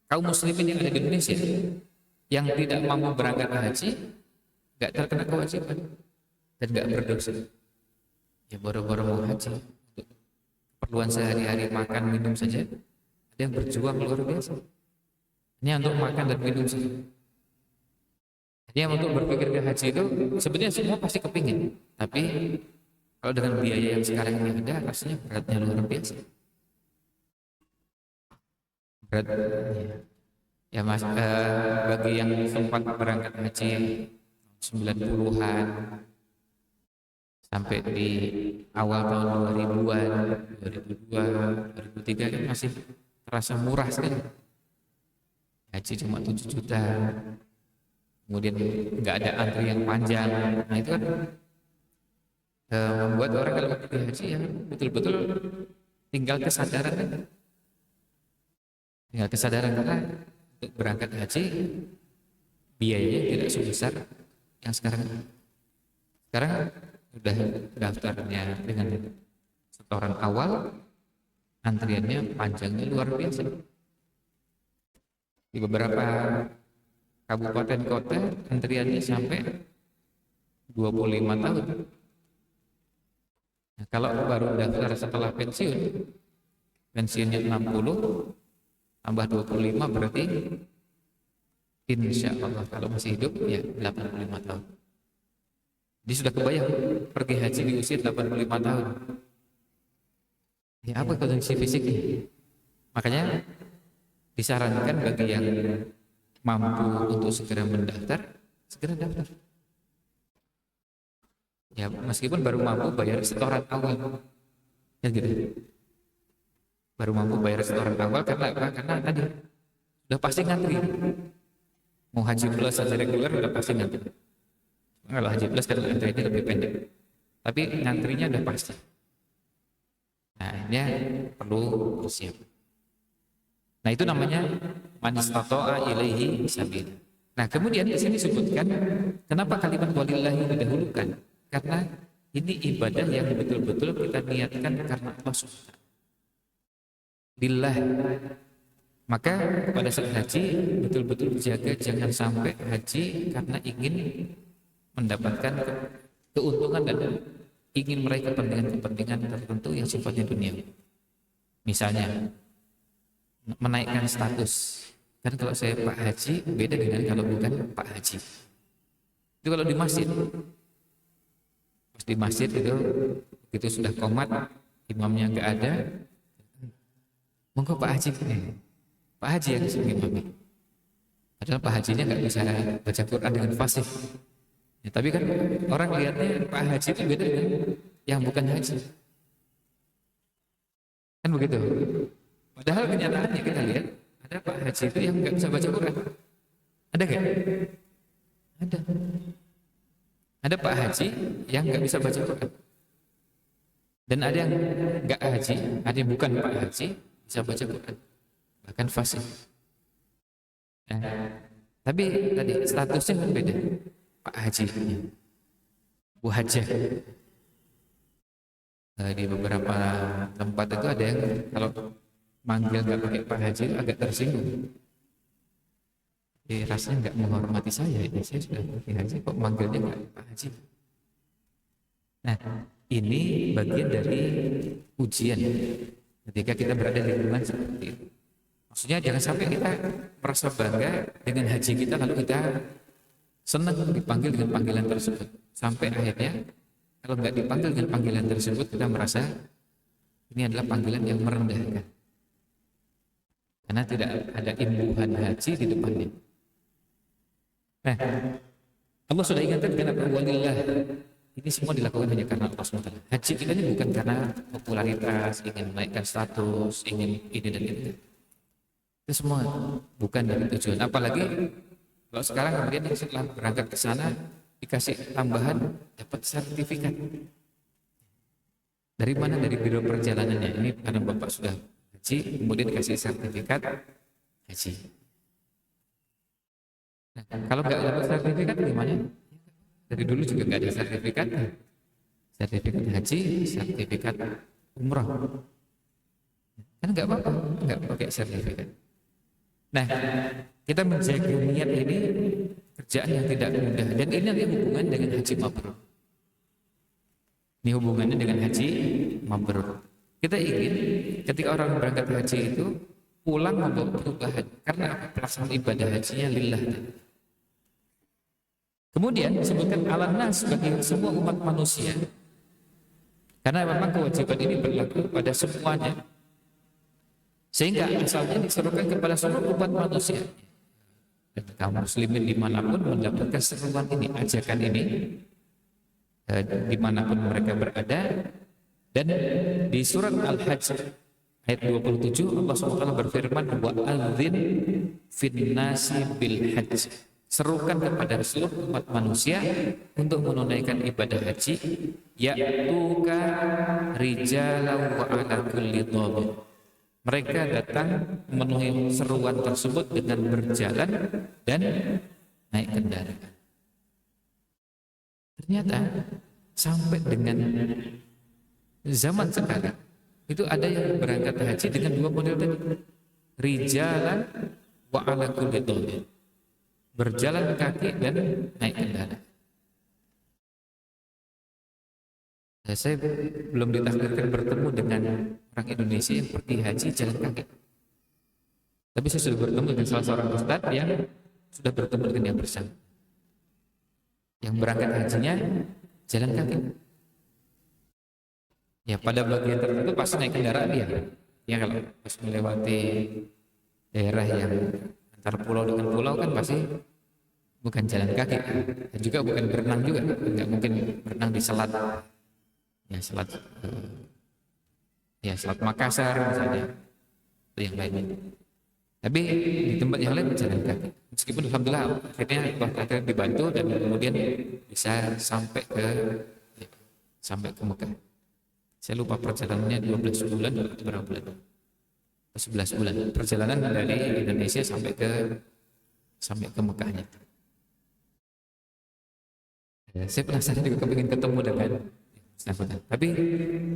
kaum muslimin yang ada di Indonesia yang tidak mampu berangkat haji, nggak terkena kewajiban dan nggak berdosa. Ya boro-boro mau haji untuk keperluan sehari-hari makan minum saja, ada yang berjuang luar biasa. Ini untuk makan dan minum saja. Hanya untuk berpikir ke haji itu sebenarnya semua pasti kepingin, tapi kalau dengan biaya yang sekarang ini ada, rasanya beratnya luar biasa. Berat, ya mas, bagi yang sempat berangkat haji 90-an sampai di awal tahun 2000-an, 2002, 2003 kan masih terasa murah sekali. Haji cuma 7 juta. Kemudian nggak ada antri yang panjang. Nah itu kan membuat orang kalau pergi haji ya betul-betul tinggal kesadaran kan? Tinggal kesadaran karena untuk berangkat haji biayanya tidak sebesar yang sekarang. Sekarang udah daftarnya dengan setoran awal, antriannya panjangnya luar biasa. Di beberapa kabupaten kota antriannya sampai 25 tahun. Nah, kalau baru daftar setelah pensiunnya 60 tambah 25 berarti insya Allah kalau masih hidup ya 85 tahun. Dia sudah kebayang pergi haji di usia 85 tahun. Ya apa kondisi fisiknya? Makanya disarankan bagi yang mampu untuk segera mendaftar, segera daftar. Ya meskipun baru mampu bayar setoran awal, ya gitu. Baru mampu bayar setoran awal karena apa? Karena tadi udah pasti ngantri. Mau haji plus haji reguler udah pasti ngantri. Kalau haji plus kan antrinya lebih pendek, tapi ngantrinya udah pasti. Nah ini perlu bersiap. Nah itu namanya man istata'a ilaihi sabila. Nah kemudian di sini disebutkan kenapa kalimat walillahi didahulukan? Karena ini ibadah yang betul-betul kita niatkan karena Allah SWT. Lillah. Maka pada saat haji betul-betul jaga jangan sampai haji karena ingin mendapatkan keuntungan dan ingin meraih kepentingan tertentu yang sifatnya dunia. Misalnya menaikkan status. Kan kalau saya Pak Haji beda dengan kalau bukan Pak Haji. Itu kalau di masjid. Pas di masjid itu sudah qomat, imamnya enggak ada. Monggo Pak Haji. Pak Haji yang sebagai imam. Padahal Pak Hajinya enggak bisa baca Quran dengan fasih. Ya, tapi kan orang lihatnya Pak Haji itu beda dengan yang bukan haji. Kan begitu. Padahal kenyataannya kita lihat ada Pak Haji itu yang nggak bisa baca Quran. Ada nggak? Ada. Ada Pak Haji yang nggak bisa baca Quran. Dan ada yang nggak haji, ada yang bukan Pak Haji bisa baca Quran. Bahkan fasih. Nah, tapi tadi statusnya kan beda. Pak Haji, Bu Hajah. Di beberapa tempat itu ada yang kalau manggil nggak pakai Pak Haji agak tersinggung. Rasanya nggak menghormati saya. Saya sudah pakai haji kok manggilnya nggak Pak Haji. Nah, ini bagian dari ujian ketika kita berada di lingkungan seperti itu. Maksudnya jangan sampai kita merasa bangga dengan haji kita lalu kita senang dipanggil dengan panggilan tersebut. Sampai akhirnya kalau nggak dipanggil dengan panggilan tersebut kita merasa ini adalah panggilan yang merendahkan. Karena tidak ada imbuhan haji di depannya. Nah, Allah sudah ingatkan kenapa walillah ini semua dilakukan hanya karena Allah SWT. Haji kita ini bukan karena popularitas, ingin menaikkan status, ingin ini dan itu. Itu semua bukan dari tujuan. Apalagi kalau sekarang kemudian setelah berangkat ke sana dikasih tambahan dapat sertifikat. Dari mana? Dari biro perjalanannya. Ini karena Bapak sudah haji, kemudian dikasih sertifikat haji. Nah, kalau nggak dapat sertifikat gimana? Dari dulu juga nggak ada sertifikat haji, sertifikat umrah. Kan nggak apa-apa, nggak pakai sertifikat. Nah, kita menjaga niat ini kerjaan yang tidak mudah, dan ini ada hubungan dengan haji mabrur. Ini hubungannya dengan haji mabrur. Kita ingin ketika orang berangkat haji itu pulang membawa perubahan karena pelaksanaan ibadah hajinya lillah. Kemudian disebutkan ala-nas bagi semua umat manusia. Karena memang kewajiban ini berlaku pada semuanya. Sehingga asalnya diserukan kepada seluruh umat manusia. Dan kaum muslimin dimanapun mendapatkan seruan ini, ajakan ini, dimanapun mereka berada. Dan di surat Al-Hajj ayat 27 Allah SWT berfirman, wa adzin finnasi bil hajj. Serukan kepada seluruh umat manusia untuk menunaikan ibadah haji, ya'tuka rijalan wa ala kulli dhamir. Mereka datang memenuhi seruan tersebut dengan berjalan dan naik kendaraan. Ternyata sampai dengan zaman sekarang itu ada yang berangkat haji dengan dua model tadi, rijalan wa ala kulli dhamir. Berjalan kaki dan naik kendaraan. Saya belum ditakdirkan bertemu dengan orang Indonesia yang pergi haji jalan kaki. Tapi saya sudah bertemu dengan salah seorang ustadz yang sudah bertemu dengan yang bersama. Yang berangkat hajinya jalan kaki. Ya pada bagian tertentu pasti naik kendaraan dia. Ya kalau pas melewati daerah yang antar pulau dengan pulau kan pasti bukan jalan kaki, dan juga bukan berenang juga, nggak mungkin berenang di selat, ya selat Makassar misalnya, atau yang lainnya. Tapi di tempat yang lain jalan kaki. Meskipun alhamdulillah akhirnya Allah dibantu dan kemudian bisa sampai ke Mekah. Saya lupa perjalanannya 12 bulan atau berapa bulan? 11 bulan perjalanan dari Indonesia sampai ke Mekahnya. Saya penasaran juga kepingin ketemu dengan bersangkutan. Tapi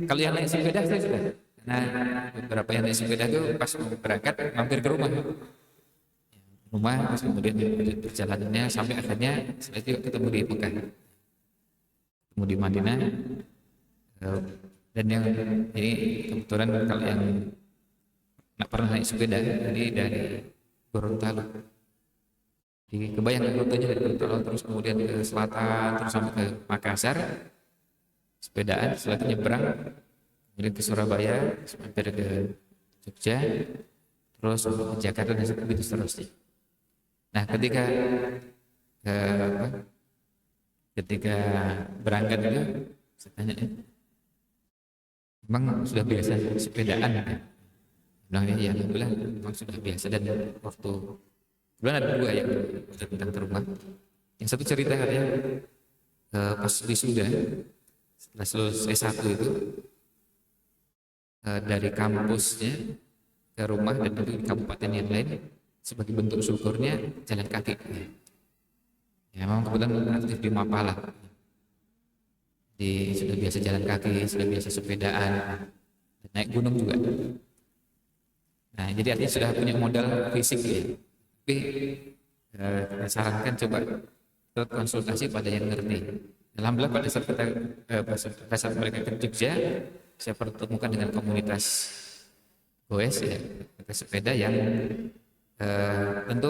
kalau yang naik sepeda saya sudah. Nah beberapa yang naik sepeda itu pas mau berangkat mampir ke rumah, terus kemudian perjalanannya sampai akhirnya setelah itu ketemu di Mekah, ketemu di Madinah. Dan yang ini kebetulan kalau yang nggak pernah naik sepeda, jadi dari Gorontalo. Kebayang rutenya dari Gorontalo terus kemudian ke selatan terus sampai ke Makassar, sepedaan, setelah itu nyebrang kemudian ke Surabaya, mampir ke Jogja, terus ke Jakarta dan begitu seterusnya. Nah ketika berangkat itu saya tanya, memang sudah biasa sepedaan kan? Bilangnya ya alhamdulillah memang sudah biasa. Dan waktu bulan ada dua yang tentang terumah. Yang satu cerita katanya pas wisuda setelah selesai S1 itu dari kampusnya ke rumah dan itu di kabupaten yang lain sebagai bentuk syukurnya jalan kaki. Ya memang kebetulan aktif di Mapala. Sudah biasa jalan kaki, sudah biasa sepedaan, dan naik gunung juga. Nah, jadi artinya sudah punya modal fisik ya. Tapi saya sarankan coba konsultasi pada yang ngerti. Alhamdulillah pada saat mereka ke Jogja, saya pertemukan dengan komunitas goes ya, sepeda yang tentu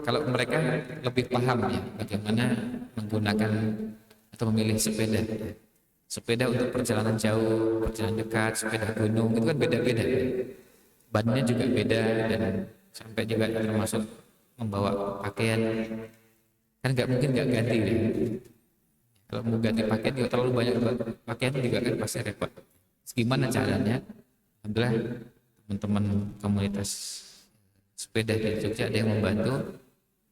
kalau mereka lebih paham ya bagaimana menggunakan atau memilih sepeda untuk perjalanan jauh, perjalanan dekat, sepeda gunung itu kan beda-beda. Bannya juga beda dan sampai juga termasuk membawa pakaian kan nggak mungkin nggak ganti ya. Kalau mau ganti pakaian juga terlalu banyak pakaian juga kan pasti repot. Gimana caranya? Alhamdulillah teman-teman komunitas sepeda di Jogja ada yang membantu,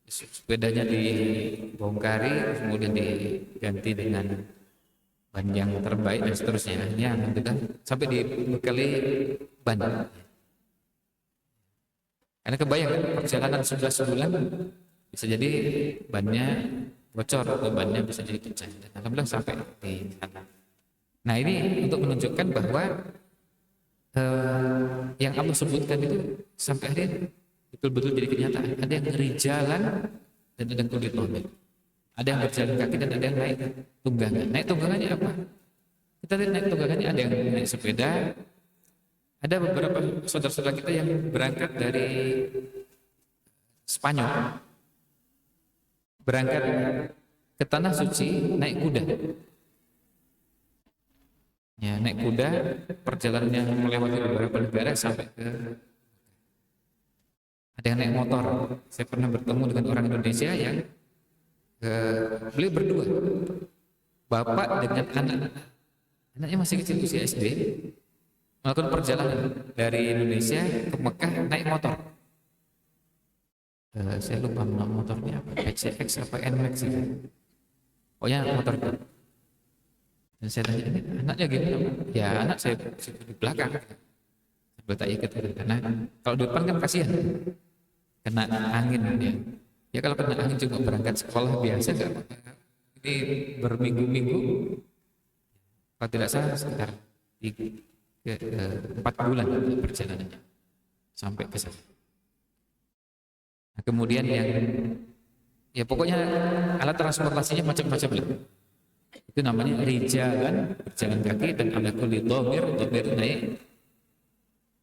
sepedanya dibongkari kemudian diganti dengan ban yang terbaik dan seterusnya. Ini alhamdulillah sampai dibekali ban. Karena kebayang perjalanan 11 bulan bisa jadi bannya bocor atau bannya bisa jadi pecah. Dan alhamdulillah sampai di sana. Nah ini untuk menunjukkan bahwa yang Allah sebutkan itu sampai hari ini betul-betul jadi kenyataan. Ada yang rijalan dan ada yang kulit lobek. Ada yang berjalan kaki dan ada yang naik tunggangan. Naik tunggangannya apa? Kita lihat naik tunggangannya ada yang naik sepeda. Ada beberapa saudara-saudara kita yang berangkat dari Spanyol, berangkat ke Tanah Suci naik kuda. Ya, naik kuda, perjalanan yang melewati beberapa negara sampai ke. Ada yang naik motor. Saya pernah bertemu dengan orang Indonesia yang beliau berdua, bapak dengan anaknya masih kecil usia SD, melakukan perjalanan dari Indonesia ke Mekah naik motor. Saya lupa nama motornya apa, PCX apa NMAX gitu. Pokoknya motor itu. Dan saya tanya, ini anaknya gimana? Ya anak saya di belakang. Saya tak ikat karena kalau di depan kan kasihan, kena angin dia. Ya kalau kena angin cuma berangkat sekolah biasa enggak apa-apa. Ini berminggu-minggu, kalau tidak salah sekitar 4 bulan perjalanannya sampai ke sana. Nah, kemudian yang ya pokoknya alat transportasinya macam-macam lah. Itu namanya rijalan, berjalan kaki, dan ala kulli dhamir naik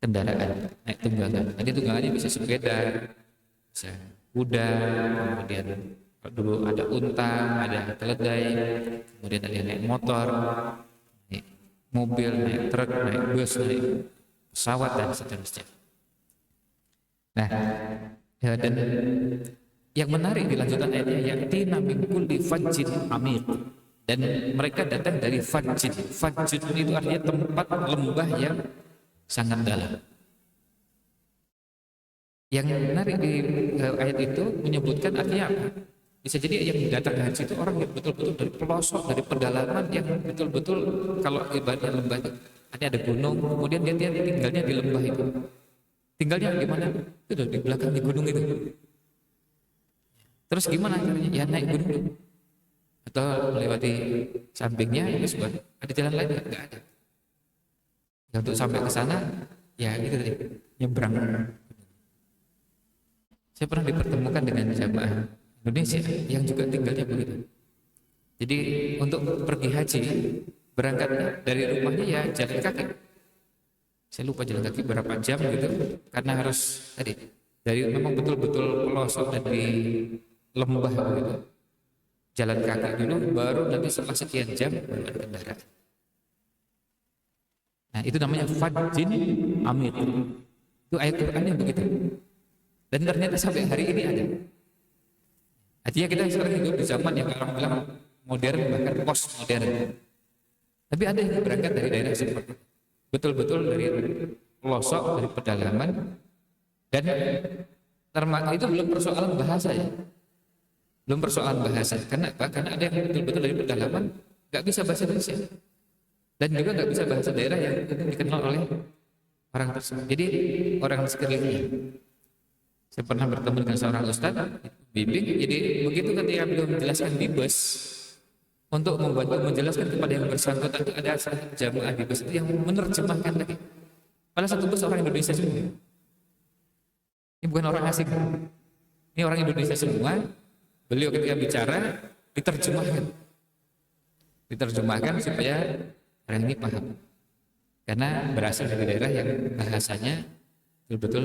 kendaraan, naik tunggangan. Jadi tunggangannya bisa sepeda, bisa kuda, kemudian dulu ada unta, ada keledai, kemudian ada yang naik motor, naik mobil, naik truk, naik bus, naik pesawat dan seterusnya. Nah, ya, dan yang menarik di lanjutan ayatnya yatina min kulli fajjin amiq, dan mereka datang dari fajjin. Fajjin itu artinya tempat lembah yang sangat dalam. Yang menarik di ayat itu menyebutkan artinya apa? Bisa jadi yang datang ke haji itu orang yang betul-betul dari pelosok, dari pedalaman, yang betul-betul kalau ibaratnya lembah itu ada gunung, kemudian dia tinggalnya di lembah itu. Tinggalnya gimana? Itu di belakang di gunung itu. Terus gimana caranya? Ya naik gunung atau melewati sampingnya, itu sebuah ada jalan lain nggak ada. Ya, untuk sampai ke sana ya itu tadi nyebrang. Saya pernah dipertemukan dengan jamaah Indonesia yang juga tinggalnya begitu. Jadi untuk pergi haji berangkatnya dari rumahnya ya jalan kaki. Saya lupa jalan kaki berapa jam gitu, karena harus tadi dari memang betul-betul pelosok dan di lembah begitu. Jalan kaki dulu, baru nanti setelah sekian jam baru ada kendaraan. Nah itu namanya fajjin amir. Itu ayat Quran yang begitu. Dan ternyata sampai hari ini ada. Artinya kita sekarang hidup di zaman yang orang bilang modern, bahkan post modern. Tapi ada yang berangkat dari daerah seperti betul-betul dari pelosok, dari pedalaman, dan itu belum persoalan bahasa ya. Belum persoalan bahasa. Kenapa? Karena ada yang betul-betul dari pedalaman nggak bisa bahasa Indonesia, dan juga nggak bisa bahasa daerah yang dikenal oleh orang tersebut. Jadi orang sekelilingnya. Saya pernah bertemu dengan seorang ustadz bimbing. Jadi begitu ketika beliau menjelaskan di bus, untuk membantu menjelaskan kepada yang bersangkutan, itu ada jamaah di bus itu yang menerjemahkan lagi. Pada satu bus orang Indonesia semua. Ini bukan orang asing. Ini orang Indonesia semua. Beliau ketika bicara diterjemahkan supaya orang ini paham. Karena berasal dari daerah yang bahasanya betul-betul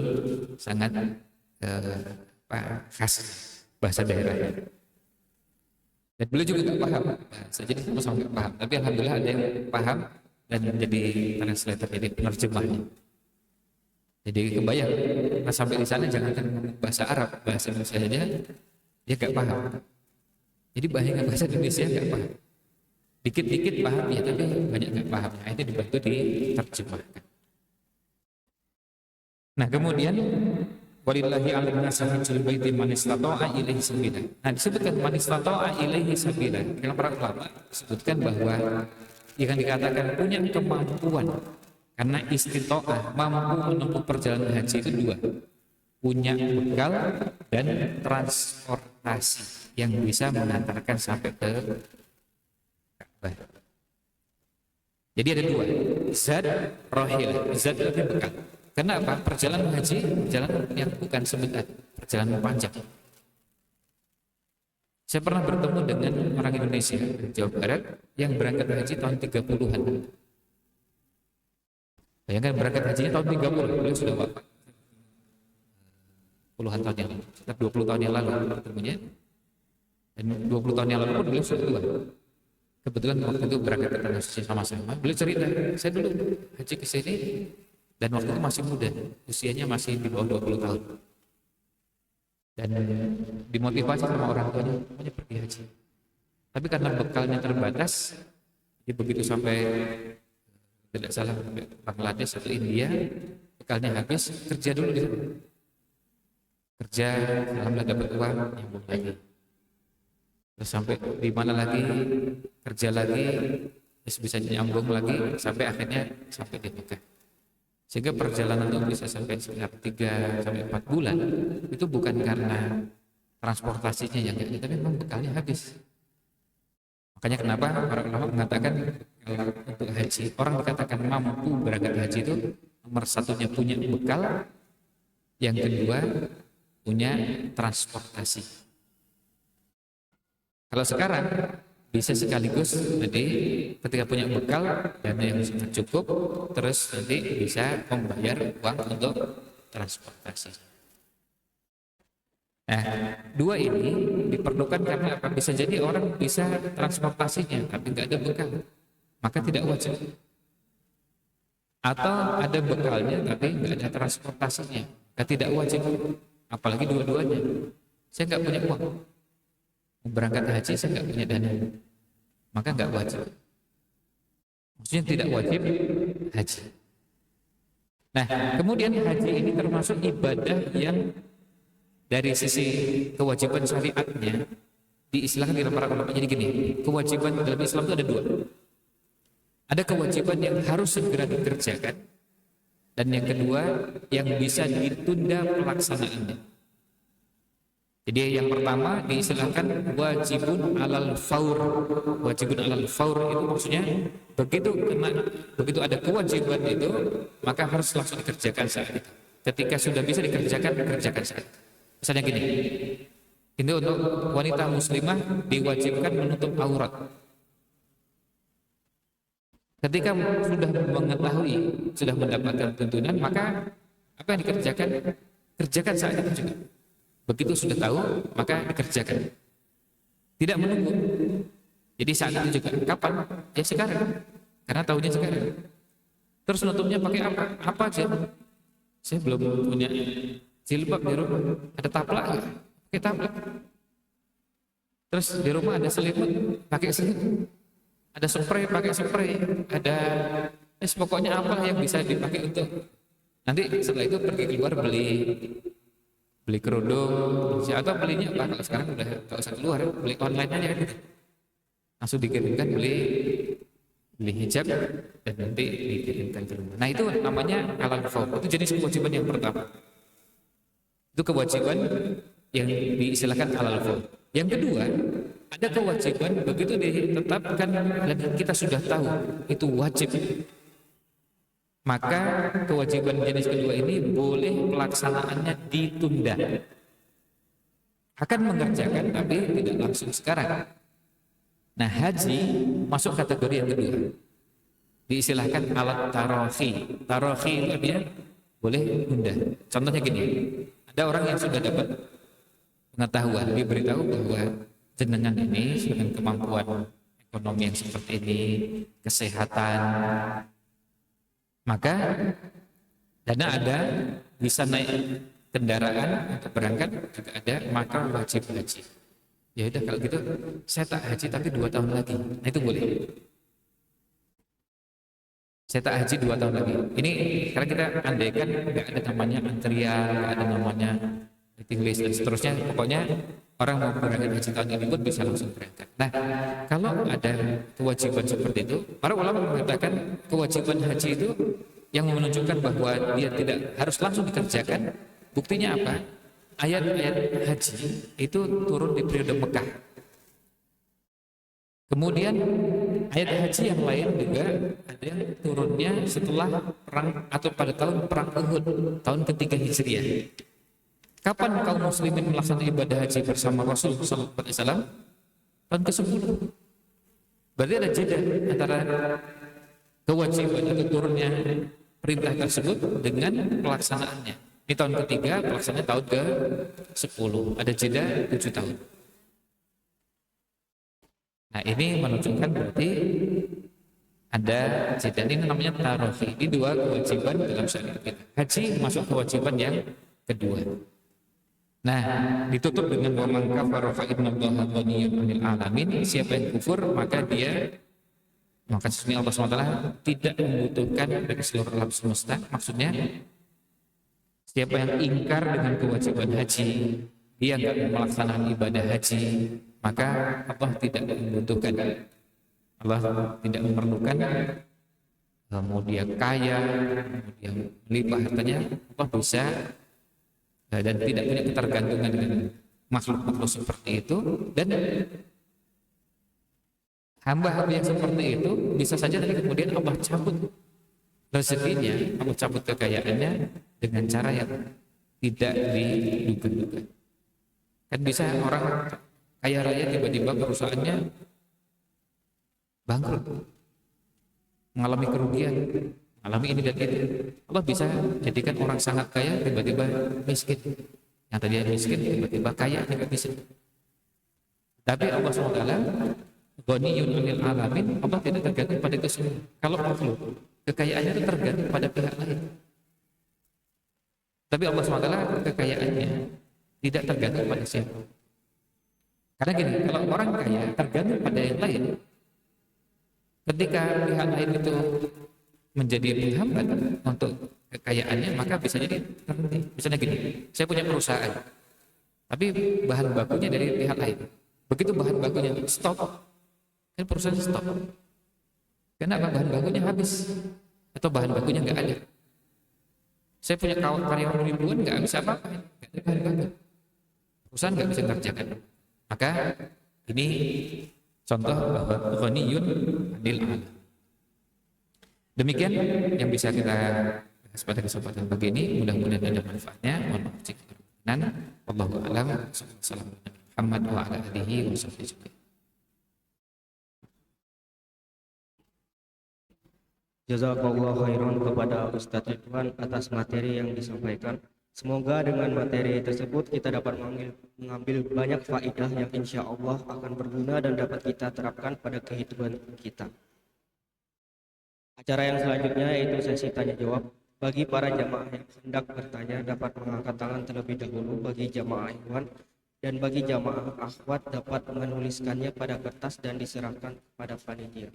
sangat khas bahasa daerah. Dan beliau juga nggak paham bahasa, jadi sama nggak paham. Tapi alhamdulillah ada yang paham dan menjadi translator, jadi penerjemahnya. Jadi kebayang, nah sampai di sana jangankan bahasa Arab, bahasa Indonesia saja dia nggak paham. Jadi bayangkan bahasa Indonesia nggak paham. Dikit-dikit paham ya, tapi banyak nggak paham. Nah, itu dibantu diterjemahkan. Nah, kemudian walillahi 'alan nasi hajjul baiti man istata'a ilaihi sabila. Nah, disebutkan man istata'a ilaihi sabila. Karena para ulama disebutkan bahwa yang dikatakan punya kemampuan, karena istita'ah, mampu menempuh perjalanan haji itu dua, punya bekal dan transportasi yang bisa mengantarkan sampai ke Ka'bah. Jadi ada dua, zad, rohil. Zad itu bekal. Kenapa? Perjalanan haji, perjalanan yang bukan sebentar, perjalanan panjang. Saya pernah bertemu dengan orang Indonesia di Jawa Barat yang berangkat haji tahun 30-an. Bayangkan berangkat hajinya tahun 30, beliau sudah wafat. Puluhan tahun yang lalu, sekitar 20 tahun yang lalu bertemunya. Dan 20 tahun yang lalu pun beliau sudah tua. Kebetulan waktu itu berangkat ke tanah suci sama-sama. Beliau cerita, saya dulu haji ke sini dan waktu itu masih muda, usianya masih di bawah 20 tahun. Dan dimotivasi sama orang tuanya, pokoknya pergi haji. Tapi karena bekalnya terbatas, jadi begitu sampai tidak salah Bangladesh atau India, bekalnya habis, kerja dulu di sana. Kerja, alhamdulillah dapat uang, nyambung lagi. Terus sampai di mana lagi, kerja lagi, terus bisa nyambung lagi, sampai akhirnya sampai di Mekah. Sehingga perjalanan itu bisa sampai sekitar 3 sampai 4 bulan. Itu bukan karena transportasinya yang enggak, tapi memang bekalnya habis. Makanya kenapa para ulama mengatakan kalau untuk haji, orang dikatakan mampu berangkat haji itu nomor satunya punya bekal, yang kedua punya transportasi. Kalau sekarang bisa sekaligus, jadi ketika punya bekal dana yang sangat cukup, terus nanti bisa membayar uang untuk transportasi. Nah, dua ini diperlukan karena apa? Bisa jadi orang bisa transportasinya tapi nggak ada bekal, maka tidak wajib. Atau ada bekalnya tapi nggak ada transportasinya, maka tidak wajib. Apalagi dua-duanya, saya nggak punya uang, berangkat haji saya nggak punya dana, maka nggak wajib. Maksudnya tidak wajib haji. Nah, kemudian haji ini termasuk ibadah yang dari sisi kewajiban syariatnya diistilahkan dalam para ulama. Jadi gini, kewajiban dalam Islam itu ada dua. Ada kewajiban yang harus segera dikerjakan, dan yang kedua yang bisa ditunda pelaksanaannya. Jadi yang pertama diistilahkan wajibun alal faur. Wajibun alal faur itu maksudnya begitu ada kewajiban itu, maka harus langsung dikerjakan saat itu. Ketika sudah bisa dikerjakan, kerjakan saat itu. Misalnya gini, ini untuk wanita muslimah diwajibkan menutup aurat. Ketika sudah mengetahui, sudah mendapatkan tuntunan, maka apa yang dikerjakan? Kerjakan saat itu juga. Begitu sudah tahu, maka dikerjakan. Tidak menunggu. Jadi saat itu juga. Kapan? Ya sekarang. Karena tahunya sekarang. Terus nutupnya pakai apa? Apa aja? Saya belum punya jilbab di rumah. Ada taplak ya? Pakai taplak. Terus di rumah ada selimut, pakai selimut. Ada spray, pakai spray. Ada pokoknya apa yang bisa dipakai untuk nanti setelah itu pergi keluar beli kerudung, atau belinya apa? Kalau sekarang udah nggak usah keluar, beli online aja gitu. Langsung dikirimkan beli hijab dan nanti dikirimkan ke rumah. Nah itu namanya alal faur. Itu jenis kewajiban yang pertama. Itu kewajiban yang diistilahkan alal faur. Yang kedua, ada kewajiban begitu ditetapkan dan kita sudah tahu itu wajib, maka kewajiban jenis kedua ini boleh pelaksanaannya ditunda. Akan mengerjakan tapi tidak langsung sekarang. Nah, haji masuk kategori yang kedua. Diistilahkan alat tarohi. Tarohi artinya boleh tunda. Contohnya gini, ada orang yang sudah dapat pengetahuan, diberitahu bahwa jenengan ini dengan kemampuan ekonomi yang seperti ini, kesehatan, maka dana ada, bisa naik kendaraan untuk berangkat juga ada, maka wajib haji. Ya udah kalau gitu saya tak haji tapi 2 tahun lagi. Nah itu boleh. Saya tak haji 2 tahun lagi. Ini sekarang kita andaikan nggak ada namanya antrian, nggak ada namanya waiting list dan seterusnya. Pokoknya orang mau berangkat haji tahun ini pun bisa langsung berangkat. Nah, kalau ada kewajiban seperti itu, para ulama mengatakan kewajiban haji itu yang menunjukkan bahwa dia tidak harus langsung dikerjakan. Buktinya apa? Ayat-ayat haji itu turun di periode Mekah. Kemudian ayat haji yang lain juga ada yang turunnya setelah perang atau pada tahun perang Uhud, tahun ketiga Hijriah. Kapan kaum muslimin melaksanakan ibadah haji bersama Rasul sallallahu alaihi wasallam? Tahun ke-10. Berarti ada jeda antara kewajiban atau turunnya perintah tersebut dengan pelaksanaannya. Ini tahun ketiga, pelaksanaannya tahun ke-10. Ada jeda 7 tahun. Nah ini menunjukkan berarti ada jeda. Ini namanya tarofi. Ini 2 kewajiban dalam syariat kita. Haji masuk kewajiban yang kedua. Nah ditutup dengan wa man kafara fa innallaha ghaniyyun 'anil 'alamin. Siapa yang kufur maka sesungguhnya Allah SWT tidak membutuhkan dari seluruh alam semesta. Maksudnya siapa yang ingkar dengan kewajiban haji, dia nggak melaksanakan ibadah haji, maka Allah tidak membutuhkan, Allah tidak memerlukan. Mau dia kaya, mau dia melimpah hartanya, Allah bisa dan tidak punya ketergantungan dengan makhluk-makhluk seperti itu. Dan hamba-hamba yang seperti itu bisa saja nanti kemudian Allah cabut rezekinya, Allah cabut kekayaannya dengan cara yang tidak diduga-duga. Kan bisa orang kaya raya tiba-tiba perusahaannya bangkrut, mengalami kerugian, mengalami ini dan itu. Allah bisa jadikan orang sangat kaya tiba-tiba miskin, yang tadinya miskin tiba-tiba kaya, tidak bisa. Tapi Allah SWT Ghaniyun 'anil 'alamin, Allah tidak tergantung pada itu semua. Kalau makhluk kekayaannya itu tergantung pada pihak lain, tapi Allah SWT kekayaannya tidak tergantung pada siapa. Karena gini, kalau orang kaya tergantung pada yang lain, ketika pihak lain itu menjadi penghambat untuk kekayaannya, maka bisa jadi terhenti. Misalnya gini, saya punya perusahaan, tapi bahan bakunya dari pihak lain. Begitu bahan bakunya stop, kan perusahaan stop. Kenapa? Bahan bakunya habis atau bahan bakunya nggak ada. Saya punya karyawan ribuan, nggak bisa apa-apa, nggak ada bahan baku. Perusahaan nggak bisa kerjakan. Maka ini contoh bahwa ghaniyun 'anil 'alamin. Demikian yang bisa kita bahas pada kesempatan pagi ini. Mudah-mudahan ada manfaatnya. Mohon maaf jika berkenan. Wallahu a'lam. Wassalamualaikum Muhammad wa ala alihi wa sahbihi. Jazakallah khairan kepada Ustadz Ridwan atas materi yang disampaikan. Semoga dengan materi tersebut kita dapat mengambil banyak faedah yang insya Allah akan berguna dan dapat kita terapkan pada kehidupan kita. Acara yang selanjutnya yaitu sesi tanya jawab. Bagi para jamaah yang hendak bertanya dapat mengangkat tangan terlebih dahulu bagi jamaah ikhwan, dan bagi jamaah akhwat dapat menuliskannya pada kertas dan diserahkan kepada panitia.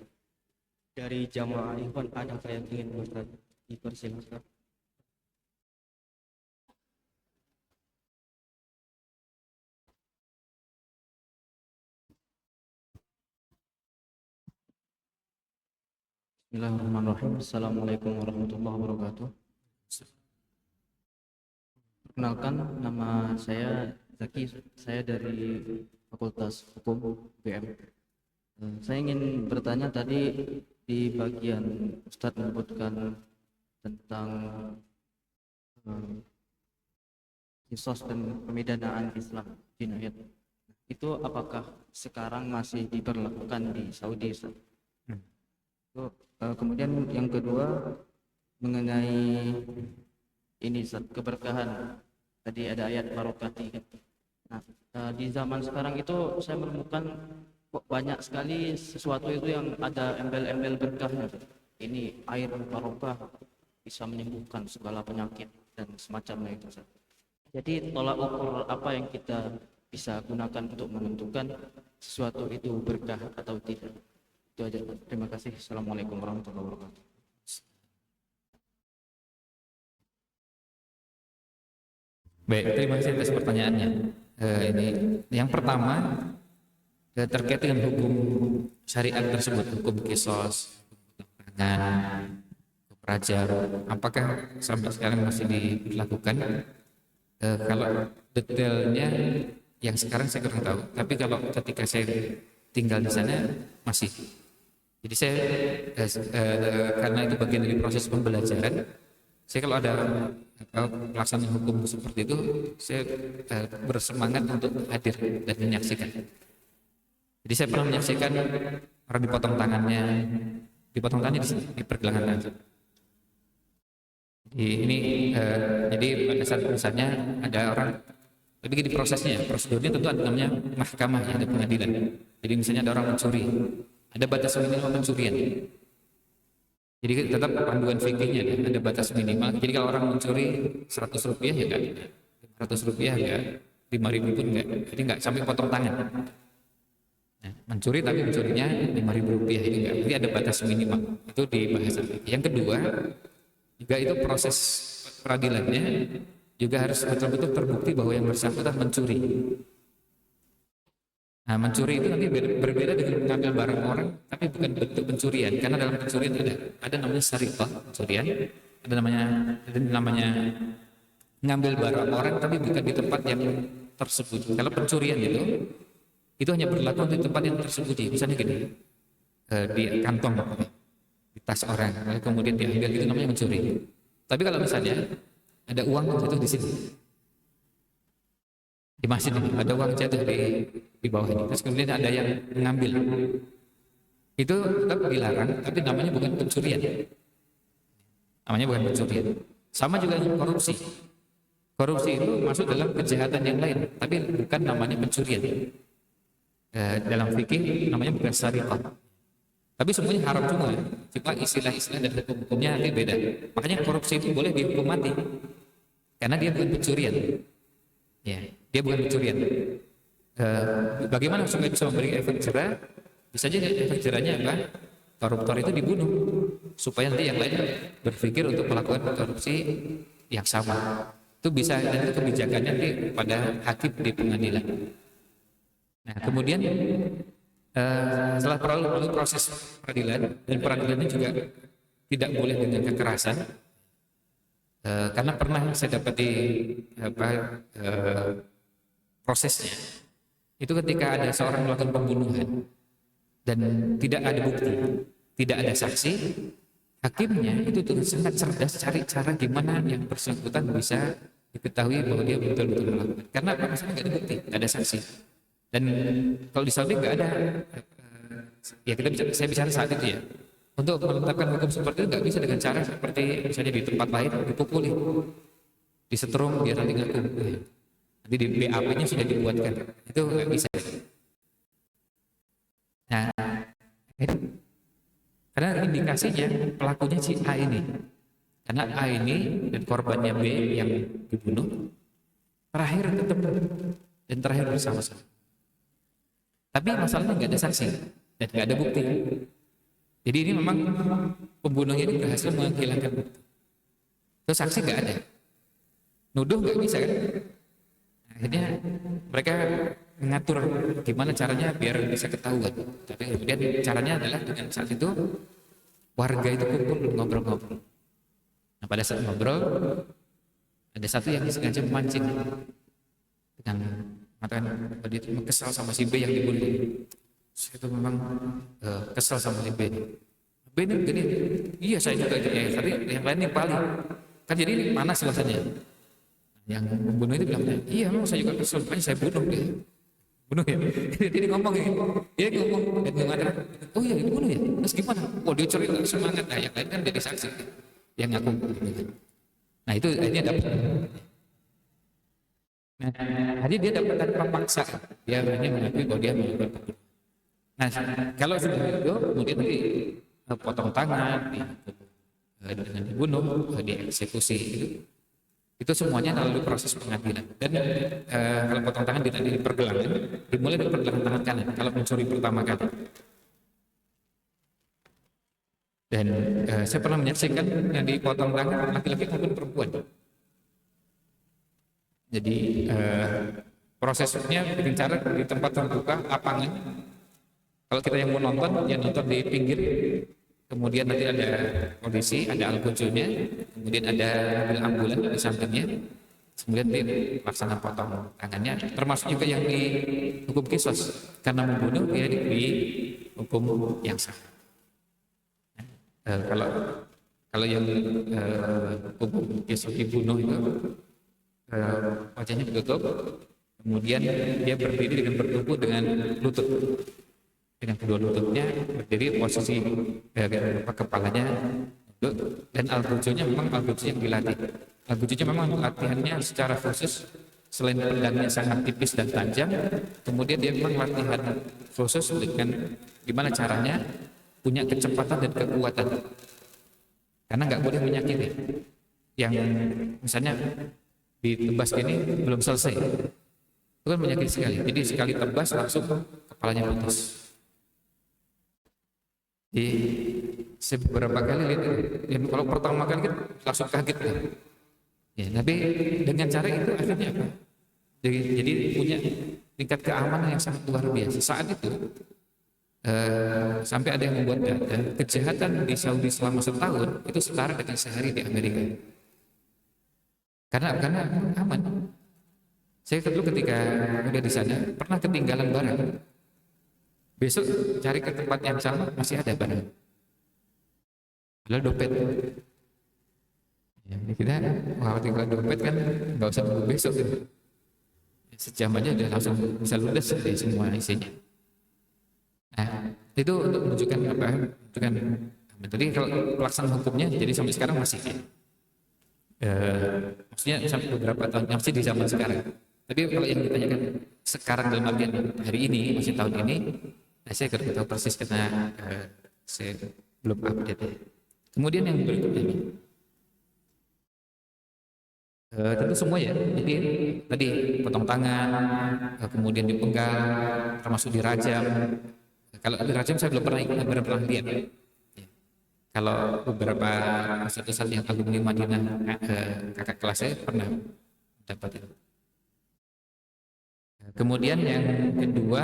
Dari jamaah ikhwan ada yang ingin bertanya? Dipersilakan. Bismillahirrahmanirrahim. Assalamualaikum warahmatullahi wabarakatuh. Perkenalkan, nama saya Zaki. Saya dari Fakultas Hukum UGM. Saya ingin bertanya tadi di bagian Ustadz menyebutkan tentang kisos dan pemidanaan Islam jinayat. Itu apakah sekarang masih diberlakukan di Saudi, Ustadz? Kemudian yang kedua mengenai ini keberkahan, tadi ada ayat barokati kan. Nah, di zaman sekarang itu saya menemukan kok banyak sekali sesuatu itu yang ada embel-embel berkahnya. Ini air barokah bisa menyembuhkan segala penyakit dan semacamnya itu. Jadi tolak ukur apa yang kita bisa gunakan untuk menentukan sesuatu itu berkah atau tidak. Itu aja. Terima kasih. Assalamualaikum warahmatullahi wabarakatuh. Baik, terima kasih atas pertanyaannya. Ini yang pertama terkait dengan hukum syariat tersebut, hukum kisos, hukum tangan, hukum rajar, apakah sampai sekarang masih dilakukan? Kalau detailnya yang sekarang saya kurang tahu, tapi kalau ketika saya tinggal di sana masih. Jadi saya karena itu bagian dari proses pembelajaran, saya kalau ada pelaksanaan hukum seperti itu, saya bersemangat untuk hadir dan menyaksikan. Jadi saya pernah menyaksikan orang dipotong tangannya di sini, di pergelangan tangan. Jadi ini jadi pada saat misalnya ada orang, tapi di prosesnya, prosedurnya tentu ada namanya mahkamah, ya, ada pengadilan. Jadi misalnya ada orang mencuri, ada batas minimal pencurian. Jadi tetap panduan fikihnya ada batas minimal. Jadi kalau orang mencuri 100 rupiah ya enggak, 500 rupiah enggak, 5.000 pun enggak. Jadi enggak sampai potong tangan. Nah, mencuri tapi mencurinya 5.000 rupiah ini enggak. Jadi ada batas minimal. Itu di bahasa. Yang kedua, juga itu proses peradilannya juga harus betul-betul terbukti bahwa yang bersangkutan mencuri. Nah, mencuri itu nanti berbeda dengan mengambil barang orang, tapi bukan bentuk pencurian. Karena dalam pencurian ada namanya sarifah pencurian, ada namanya mengambil barang orang, tapi bukan di tempat yang tersembunyi. Kalau pencurian itu hanya berlaku di tempat yang tersembunyi. Misalnya gini, di kantong, di tas orang, lalu kemudian diambil, itu namanya mencuri. Tapi kalau misalnya ada uang jatuh di sini, di masjid ini ada uang jatuh di bawah ini, terus kemudian ada yang mengambil, itu tetap dilarang, tapi namanya bukan pencurian. Namanya bukan pencurian. Sama juga dengan korupsi. Korupsi itu masuk dalam kejahatan yang lain, tapi bukan namanya pencurian. Dalam fikih namanya bukan sarikah. Tapi semuanya haram semua. Cuma istilah-istilah dan hukum-hukumnya nanti beda. Makanya korupsi itu boleh dihukum mati, karena dia bukan pencurian. Ya, dia bukan pencurian. Bagaimana supaya bisa memberi efek jerah? Bisa aja efek jerahnya apa? Koruptor itu dibunuh, supaya nanti yang lain berpikir untuk melakukan korupsi yang sama. Itu bisa, dan itu kebijakannya nanti pada hakim di pengadilan. Nah, kemudian setelah melalui proses peradilan, dan peradilannya juga tidak boleh dengan kekerasan. Karena pernah saya dapat di prosesnya itu ketika ada seorang melakukan pembunuhan dan tidak ada bukti, tidak ada saksi, hakimnya itu dengan sangat cerdas cari cara gimana yang bersangkutan bisa diketahui bahwa dia betul-betul melakukan. Karena apa? Misalnya nggak ada bukti, nggak ada saksi. Dan kalau di Saudi nggak ada, ya saya bicara saat itu ya. Untuk menetapkan hukum seperti itu nggak bisa dengan cara seperti misalnya di tempat lain dipukuli, disetrum biar nanti ngaku. Nanti di BAP-nya sudah dibuatkan, itu nggak bisa. Nah, karena indikasinya pelakunya si A ini, karena A ini dan korbannya B yang dibunuh terakhir ketemu dan terakhir bersama-sama. Tapi masalahnya nggak ada saksi dan nggak ada bukti. Jadi ini memang pembunuhnya ini berhasil menghilangkan bukti. Terus saksi nggak ada, nuduh nggak bisa kan? Akhirnya mereka mengatur gimana caranya biar bisa ketahuan. Tapi kemudian caranya adalah dengan saat itu warga itu kumpul ngobrol-ngobrol. Nah, pada saat ngobrol ada satu yang sengaja memancing dengan mengatakan bahwa dia itu kesal sama si B yang dibunuh. Saya itu memang kesal sama si B. B ini begini, iya saya juga ya, tapi yang lain ini paling kan jadi ini panas suasananya. Yang membunuh itu bilang, iya memang saya juga kesal, makanya saya bunuh dia. Bunuh ya. Jadi ngomong ya, dia ngomong dan mengatakan, oh iya dibunuh ya. Terus gimana? Oh dia cerita semangat, nah yang lain kan jadi saksi yang ngaku. Nah itu akhirnya dapat. Nah, jadi dia dapat tanpa paksa, dia hanya mengakui bahwa dia melakukan pembunuhan. Nah, kalau sudah itu kemudian dipotong tangan, dengan dibunuh, dieksekusi itu Itu semuanya melalui proses pengadilan. Dan kalau potong tangan di pergelangan, dimulai dari pergelangan tangan kanan kalau mencuri pertama kali. Dan saya pernah menyaksikan yang dipotong tangan laki-laki maupun perempuan. Jadi prosesnya dengan cara di tempat terbuka, lapangan. Kalau kita yang mau nonton, ya nonton di pinggir. Kemudian nanti ada polisi, ada algojonya, kemudian ada mobil ambulan di sampingnya. Kemudian dilaksanakan potong tangannya, termasuk juga yang di hukum kisos karena membunuh dia di hukum yang sama. Kalau yang hukum kisos dibunuh itu wajahnya ditutup, kemudian dia berdiri dengan bertumpu dengan lutut, dengan kedua lututnya berdiri posisi kepalanya dan algojonya memang algojo yang dilatih. Algojonya memang latihannya secara khusus, selain pedangnya sangat tipis dan tajam, kemudian dia memang latihan khusus dengan gimana caranya punya kecepatan dan kekuatan, karena nggak boleh menyakiti. Yang misalnya ditebas ini belum selesai, itu kan menyakiti sekali. Jadi sekali tebas langsung kepalanya putus. Di beberapa kali lihat, ya, kalau pertama kali kan langsung kaget kan. Ya, tapi dengan cara itu akhirnya apa? Jadi punya tingkat keamanan yang sangat luar biasa. Saat itu sampai ada yang membuat data kejahatan di Saudi selama setahun itu setara dengan sehari di Amerika. Karena aman. Saya dulu ketika udah di sana pernah ketinggalan barang. Besok cari ke tempat yang sama masih ada barang. Lalu dompet. Ya, kita tinggal dompet kan nggak usah tunggu besok gitu. Sejam aja udah langsung bisa ludes dari semua isinya. Nah, itu untuk menunjukkan apa? Menunjukkan. Jadi kalau pelaksanaan hukumnya jadi sampai sekarang masih. Maksudnya sampai beberapa tahun masih di zaman sekarang. Tapi kalau yang ditanyakan sekarang dalam artian hari ini masih tahun ini, saya tidak tahu persis karena saya belum update. Kemudian yang berikutnya ini, tentu semua ya. Jadi tadi potong tangan, kemudian dipenggal, termasuk dirajam. Kalau dirajam saya belum pernah lihat. Ya. Kalau beberapa ustaz yang alumni Madinah kakak kelas saya pernah dapat itu. Kemudian yang kedua,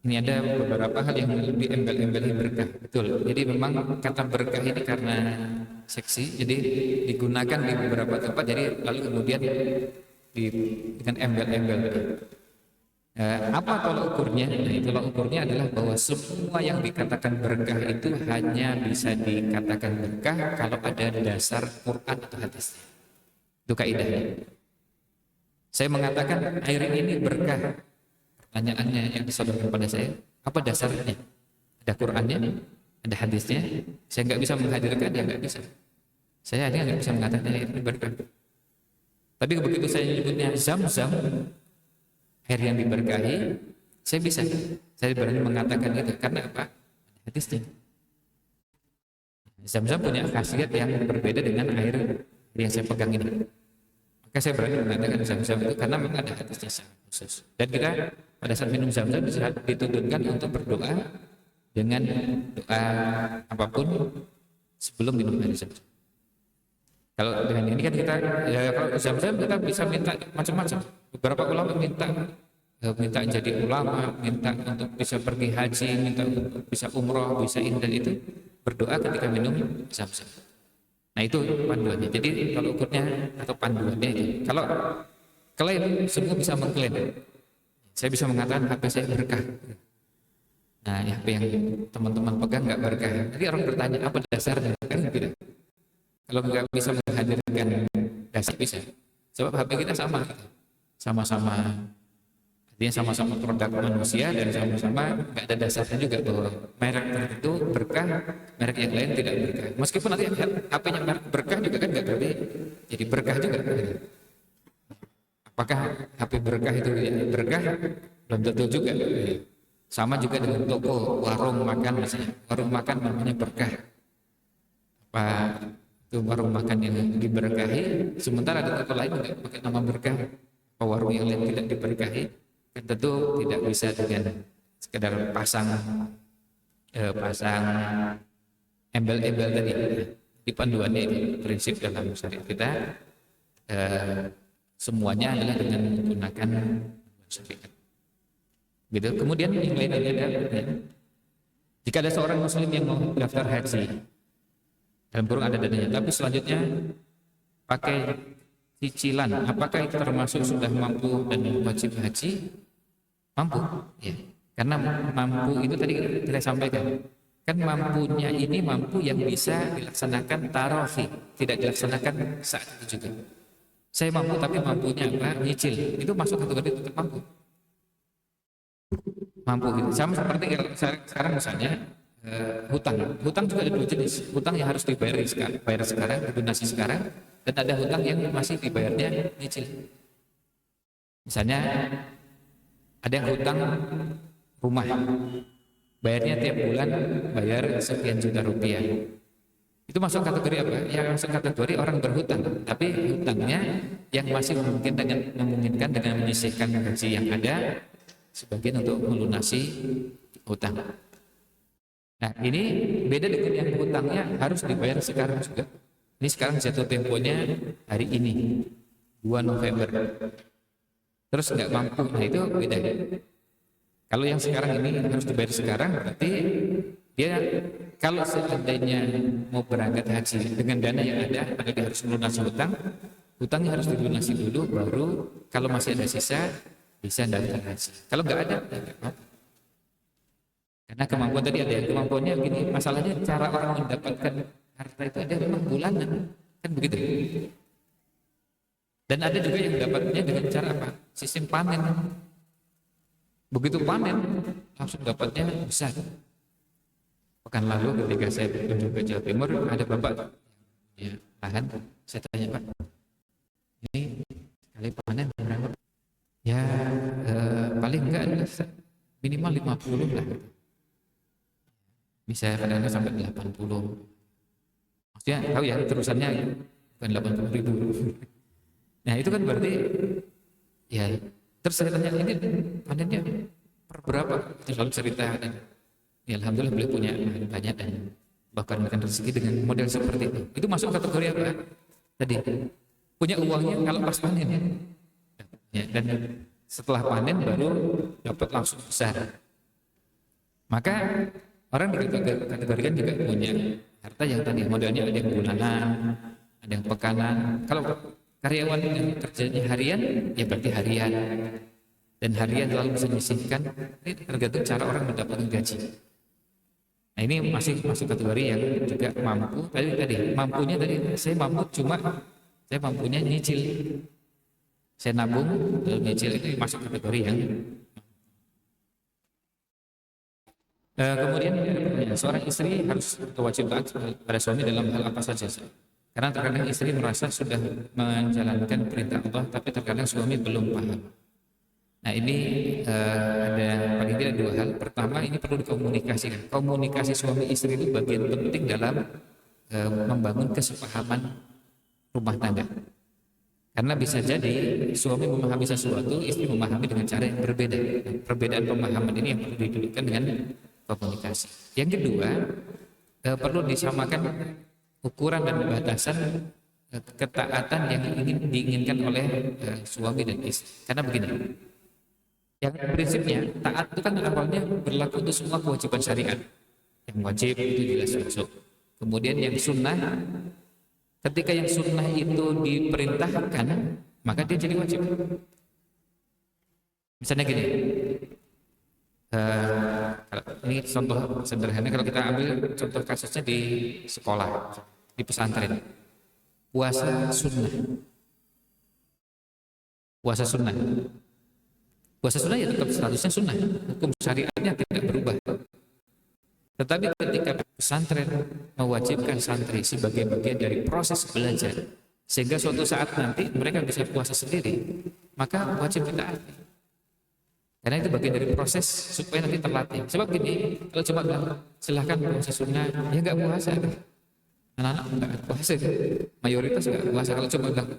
ini ada beberapa hal yang diembel-embeli berkah, betul. Jadi memang kata berkah ini karena seksi, jadi digunakan di beberapa tempat. Jadi lalu kemudian dengan embel-embel. Apa tolak ukurnya? Nah, tolak ukurnya adalah bahwa semua yang dikatakan berkah itu hanya bisa dikatakan berkah kalau ada dasar Quran atau hadis. Itu kaidahnya. Saya mengatakan air ini berkah. Pertanyaannya yang disodorkan pada saya, apa dasarnya? Ada Qurannya, ada hadisnya. Saya nggak bisa menghadirkan, ya nggak bisa. Saya hanya nggak bisa mengatakan air ini berkah. Tapi begitu saya menyebutnya Zam-Zam, air yang diberkahi, saya bisa. Saya berani mengatakan itu karena apa? Hadisnya. Zam-Zam punya khasiat yang berbeda dengan air yang saya pegang ini. Maka saya berani mengatakan Zam-Zam itu karena memang ada hadisnya sangat khusus. Dan kita pada saat minum Zam-Zam dituntunkan untuk berdoa dengan doa apapun sebelum minum air Zam-Zam. Kalau dengan ini kan kita, ya kalau Zam-Zam kita bisa minta macam-macam. Beberapa ulama minta jadi ulama, minta untuk bisa pergi haji, minta untuk bisa umroh, bisa indah, itu berdoa ketika minum Zam-Zam. Nah itu panduannya. Jadi kalau ukurnya atau panduannya itu, kalau klaim semua bisa mengklaim. Saya bisa mengatakan HP saya berkah. Nah HP yang teman-teman pegang nggak berkah. Jadi orang bertanya apa dasarnya? Kan tidak. Kalau nggak bisa menghadirkan dasar bisa. Sebab HP kita sama-sama. Artinya sama-sama produk manusia dan sama-sama nggak ada dasarnya juga bahwa merek tertentu berkah, merek yang lain tidak berkah. Meskipun nanti HP-nya merek berkah juga kan nggak berarti jadi berkah juga. Apakah HP berkah itu berkah? Belum tentu juga. Sama juga dengan toko, warung makan misalnya. Warung makan namanya berkah. Apa itu warung makan yang diberkahi, sementara ada toko lain nggak pakai nama berkah, atau warung yang lain tidak diberkahi, kan tentu tidak bisa dengan sekedar pasang embel-embel tadi. Di panduannya ini prinsip dalam syariat kita, semuanya adalah dengan menggunakan syariat. Gitu. Kemudian yang lain ada, jika ada seorang muslim yang mau daftar haji, dalam kurung ada dananya, tapi selanjutnya pakai cicilan, apakah itu termasuk sudah mampu dan wajib haji? Mampu, ya. Karena mampu itu tadi kita sampaikan, kan mampunya ini mampu yang bisa dilaksanakan tarofi, tidak dilaksanakan saat itu juga. Saya mampu tapi mampunya apa? Nyicil, itu masuk kategori tetap mampu. Mampu gitu. Sama seperti sekarang misalnya hutang juga ada dua jenis. Hutang yang harus dibayar sekarang, dilunasi sekarang, dan ada hutang yang masih dibayarnya nyicil. Misalnya ada yang hutang rumah, bayarnya tiap bulan bayar sekian juta rupiah. Itu masuk kategori apa? Yang masuk kategori orang berhutang, tapi hutangnya yang masih memungkinkan dengan menyisihkan gaji yang ada sebagian untuk melunasi hutang. Nah, ini beda dengan yang hutangnya harus dibayar sekarang juga. Ini sekarang jatuh temponya hari ini, 2 November. Terus nggak mampu, nah itu beda. Kalau yang sekarang ini harus dibayar sekarang, berarti dia kalau seandainya mau berangkat haji dengan dana yang ada, maka dia harus melunasi hutang. Hutangnya harus dilunasi dulu, baru kalau masih ada sisa bisa daftar haji. Kalau nggak ada, ya nggak mampu. Karena kemampuan tadi ada yang kemampuannya begini, masalahnya cara orang mendapatkan harta itu ada memang bulanan, kan begitu. Dan ada juga yang dapatnya dengan cara apa? Sistem panen. Begitu panen, langsung dapatnya besar. Pekan lalu ketika saya berkunjung ke Jawa Timur, ada bapak ya, lahan, saya tanya, Pak, ini kali panen berapa? Ya paling enggak minimal 50 lah. Bisa kadang-kadang sampai 80. Maksudnya tahu ya terusannya bukan 80.000. Nah itu kan berarti ya. Terus saya tanya, ini panennya per berapa? Terus lalu cerita, dan ya alhamdulillah beliau punya banyak dan bahkan rezeki dengan model seperti itu. Itu masuk kategori apa? Tadi punya uangnya kalau pas panen ya, dan setelah panen baru dapat langsung besar. Maka orang dikategorikan juga punya harta yang tadi modelnya ada yang bulanan, ada yang pekanan. Kalau karyawan yang kerjanya harian, ya berarti harian. Dan harian lalu bisa menyisihkan, ini tergantung cara orang mendapatkan gaji. Nah ini masih masuk kategori yang juga mampu. Tadi mampunya tadi saya mampu cuma saya mampunya nyicil. Saya nabung lalu nyicil, itu masuk kategori yang kemudian seorang istri harus wajib taat pada suami dalam hal apa saja. Karena terkadang istri merasa sudah menjalankan perintah Allah, tapi terkadang suami belum paham. Nah ini ada paling tidak 2 hal. Pertama, ini perlu dikomunikasikan. Komunikasi suami istri itu bagian penting dalam membangun kesepahaman rumah tangga. Karena bisa jadi suami memahami sesuatu, istri memahami dengan cara yang berbeda. Nah, perbedaan pemahaman ini yang perlu didudukkan dengan komunikasi. Yang kedua, perlu disamakan ukuran dan batasan ketaatan yang diinginkan oleh suami dan istri. Karena begini, yang prinsipnya taat itu kan awalnya berlaku untuk semua kewajiban syariat. Yang wajib itu jelas masuk. Kemudian yang sunnah, ketika yang sunnah itu diperintahkan, maka dia jadi wajib. Misalnya gini, ini contoh sederhana, kalau kita ambil contoh kasusnya di sekolah, di pesantren, puasa sunnah. Puasa sunnah ya tetap statusnya sunnah, hukum syariatnya tidak berubah. Tetapi ketika pesantren mewajibkan santri sebagai bagian dari proses belajar, sehingga suatu saat nanti mereka bisa puasa sendiri, maka wajib ditaati. Karena itu bagian dari proses supaya nanti terlatih. Sebab gini, kalau cuma bilang silahkan puasa sunnah, ya nggak puasa. Anak-anak nggak puasa, mayoritas nggak puasa. Kalau coba bilang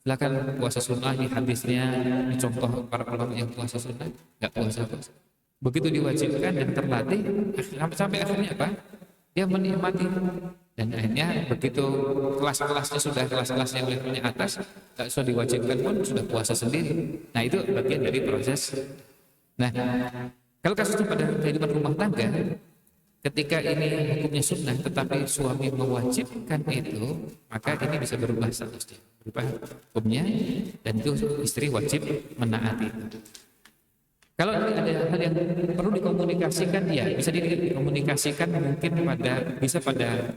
silakan puasa sunnah, ini hadisnya, ini contoh para ulama yang puasa sunnah, nggak puasa. Begitu diwajibkan dan terlatih, sampai akhirnya apa? Dia menikmati, dan akhirnya begitu kelas-kelasnya sudah kelas-kelas yang levelnya atas, nggak usah diwajibkan pun sudah puasa sendiri. Nah itu bagian dari proses. Nah kalau kasusnya pada kehidupan rumah tangga, ketika ini hukumnya sunnah tetapi suami mewajibkan itu, maka ini bisa berubah statusnya, berubah hukumnya, dan itu istri wajib menaati. Kalau ada hal yang perlu dikomunikasikan, ya bisa dikomunikasikan mungkin bisa pada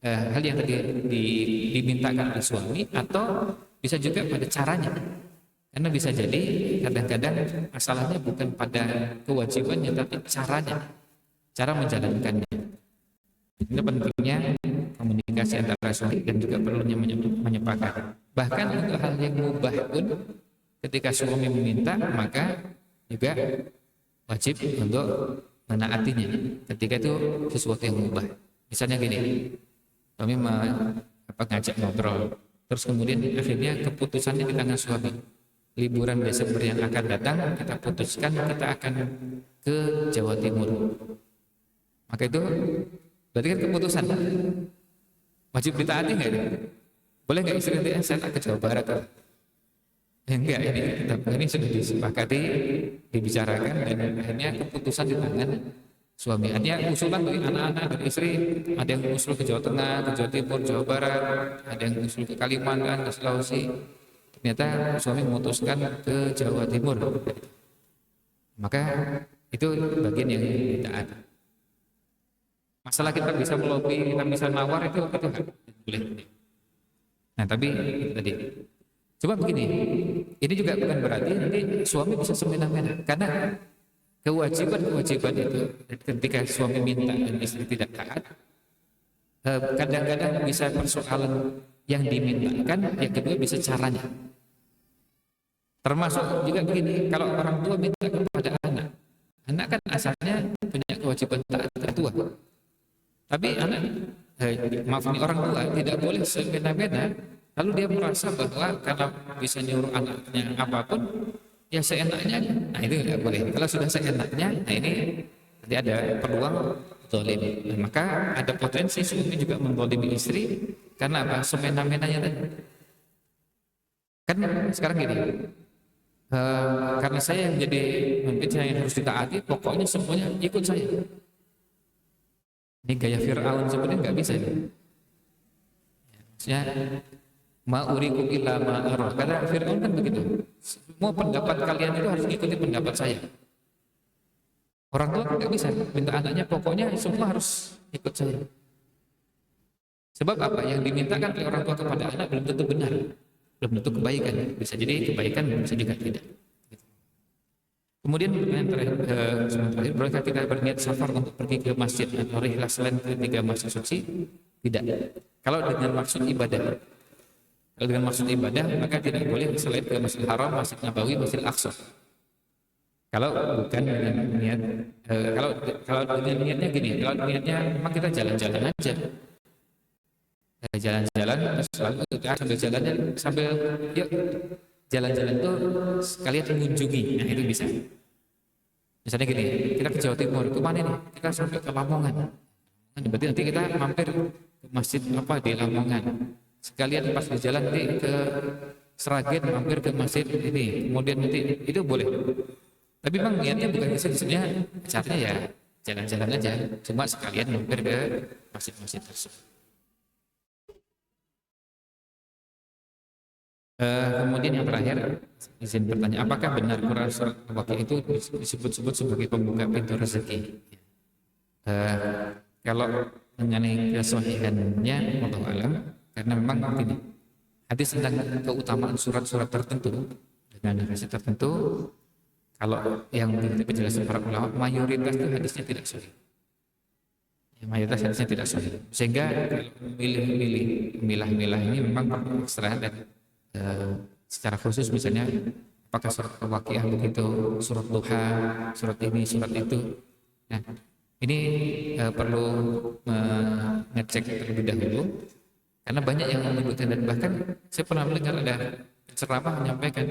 hal yang tadi dimintakan oleh suami, atau bisa juga pada caranya. Karena bisa jadi kadang-kadang masalahnya bukan pada kewajibannya tapi caranya, cara menjalankannya. Ini pentingnya komunikasi antara suami dan juga perlunya menyepakati. Bahkan untuk hal yang mubah pun, ketika suami meminta, maka juga wajib untuk menaatinya ketika itu sesuatu yang mubah. Misalnya gini, suami ngajak ngobrol, terus kemudian akhirnya keputusannya di tangan suami. Liburan Desember yang akan datang kita putuskan kita akan ke Jawa Timur. Maka itu berarti kan keputusan, wajib ditaati nggak itu? Boleh nggak istri nanti saya tak ke Jawa Barat? Enggak, ini sudah disepakati, dibicarakan, dan akhirnya keputusan di tangan suami. Artinya usulan dari anak-anak dan istri, ada yang usul ke Jawa Tengah, ke Jawa Timur, Jawa Barat, ada yang usul ke Kalimantan, ke Sulawesi. Ternyata suami memutuskan ke Jawa Timur. Maka itu bagian yang ditaati. Masalah kita bisa melobi, kita bisa nawar, itu boleh. Nah tapi tadi, coba begini, ini juga bukan berarti nanti suami bisa semena-mena, karena kewajiban itu ketika suami minta dan istri tidak taat, kadang-kadang bisa persoalan yang dimintakan, yang kedua bisa caranya. Termasuk juga begini, kalau orang tua minta kepada anak kan asalnya punya kewajiban taat ke tua, tapi anak, maaf ini orang tua tidak boleh semena-mena. Lalu dia merasa bahwa karena bisa nyuruh anaknya apapun, ya seenaknya. Nah itu tidak boleh. Kalau sudah seenaknya, nah ini nanti ada peluang zalim. Nah, maka ada potensi suami juga menzalimi istri karena apa? Semena-menanya tadi. Kan sekarang gini, karena saya yang jadi pemimpin, saya yang harus ditaati, pokoknya semuanya ikut saya. Ini gaya Fir'aun sebenarnya nggak bisa ini. Maksudnya ma'urikum illa ma'arah. Kata Fir'aun kan begitu. Semua pendapat kalian itu harus ikuti pendapat saya. Orang tua kan nggak bisa minta anaknya, pokoknya semua harus ikut saya. Sebab apa? Yang dimintakan oleh orang tua kepada anak belum tentu benar, belum tentu kebaikan. Bisa jadi kebaikan, bisa juga tidak. Kemudian pertanyaan terakhir, bolehkah kita berniat safar untuk pergi ke masjid atau rihlah selain ketiga masjid suci? Tidak. Kalau dengan maksud ibadah. Kalau dengan maksud ibadah, maka tidak boleh selain ke Masjidil Haram, Masjid Nabawi, Masjidil Aqsa. Kalau bukan dengan niat, kalau dengan niatnya gini, kalau niatnya memang kita jalan-jalan aja, jalan-jalan selalu sambil jalannya sambil yuk jalan-jalan tuh sekalian mengunjungi, nah itu bisa. Misalnya gini, kita ke Jawa Timur, kemana nih? Kita sampai ke Lamongan. Berarti nanti kita mampir ke masjid apa di Lamongan. Sekalian pas di jalan nanti ke Sragen mampir ke masjid ini, kemudian nanti itu boleh. Tapi memang niatnya bukan sebenarnya caranya ya jalan-jalan aja, cuma sekalian mampir ke masjid-masjid tersebut. Kemudian yang terakhir, izin bertanya, apakah benar Quran surat Al-Waqiah itu disebut-sebut sebagai pembuka pintu rezeki? Kalau mengenai kesahihannya, wallahu alam. Karena memang begini, hadis tentang keutamaan surat-surat tertentu dengan narasi tertentu, kalau yang penjelasan para ulama, mayoritas itu hadisnya tidak sahih. Ya, mayoritas hadisnya tidak sahih. Sehingga kalau milah-milah ini memang perlu ekstra dan secara khusus, misalnya apakah surat Al-Waqiah begitu, surat Duha, surat ini, surat itu. Nah, Ini perlu mengecek terlebih dahulu karena banyak yang menyebutkan, dan bahkan saya pernah mendengar ada ceramah menyampaikan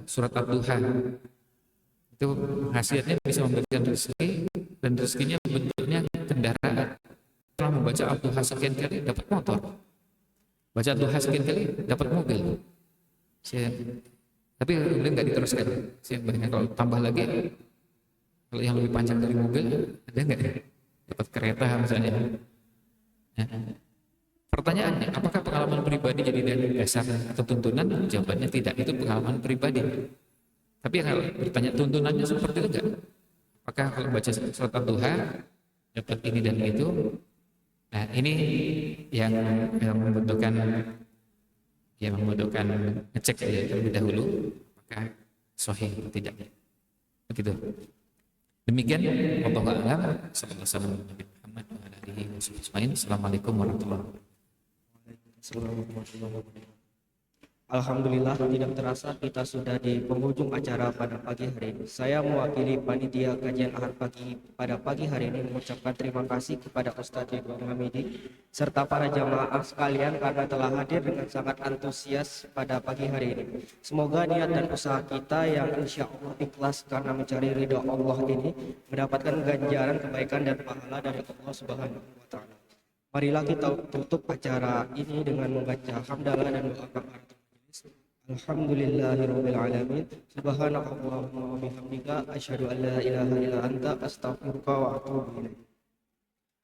surat Ad-Duha itu khasiatnya bisa memberikan rezeki, dan rezekinya bentuknya kendaraan. Setelah membaca Ad-Duha sekian kali dapat motor, baca Ad-Duha sekian kali dapat mobil. Tapi kemudian nggak diteruskan. Saya bayangkan kalau tambah lagi, kalau yang lebih panjang dari mobil, ada nggak ya? Dapat kereta misalnya. Nah, pertanyaannya, apakah pengalaman pribadi jadi dasar atau tuntunan? Jawabannya tidak, itu pengalaman pribadi. Tapi kalau bertanya tuntunannya seperti itu enggak? Apakah kalau baca surat Ad-Duha dapat ini dan itu? Nah, ini yang membutuhkan ngecek ya terlebih dahulu, apakah sahih atau tidak. Begitu. Demikian, wallahu a'lam. Sallallahu alaihi wasallam. Assalamualaikum warahmatullahi wabarakatuh. Alhamdulillah, tidak terasa kita sudah di penghujung acara pada pagi hari ini. Saya mewakili panitia kajian Ahad pagi pada pagi hari ini mengucapkan terima kasih kepada Ustadz Ridwan Hamidi serta para jamaah sekalian karena telah hadir dengan sangat antusias pada pagi hari ini. Semoga niat dan usaha kita yang insya Allah ikhlas karena mencari ridha Allah ini mendapatkan ganjaran kebaikan dan pahala dari Allah Subhanahu wa Ta'ala. Marilah kita tutup acara ini dengan membaca hamdalah dan doa kafaratul. Alhamdulillahirabbil alamin. Subhanakallahumma wa bihamdika asyhadu an la ilaha illa anta astaghfiruka wa atubu ilaik.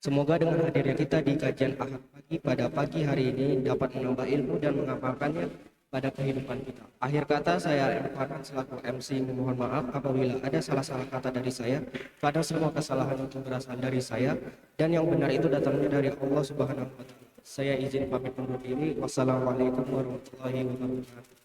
Semoga dengan hadirnya kita di kajian Ahad pagi pada pagi hari ini dapat menambah ilmu dan mengamalkannya pada kehidupan kita. Akhir kata, saya Farhan selaku MC memohon maaf apabila ada salah-salah kata dari saya. Pada semua kesalahan itu berasal dari saya dan yang benar itu datangnya dari Allah Subhanahu wa Ta'ala. Saya izin pamit undur diri. Wassalamualaikum warahmatullahi wabarakatuh.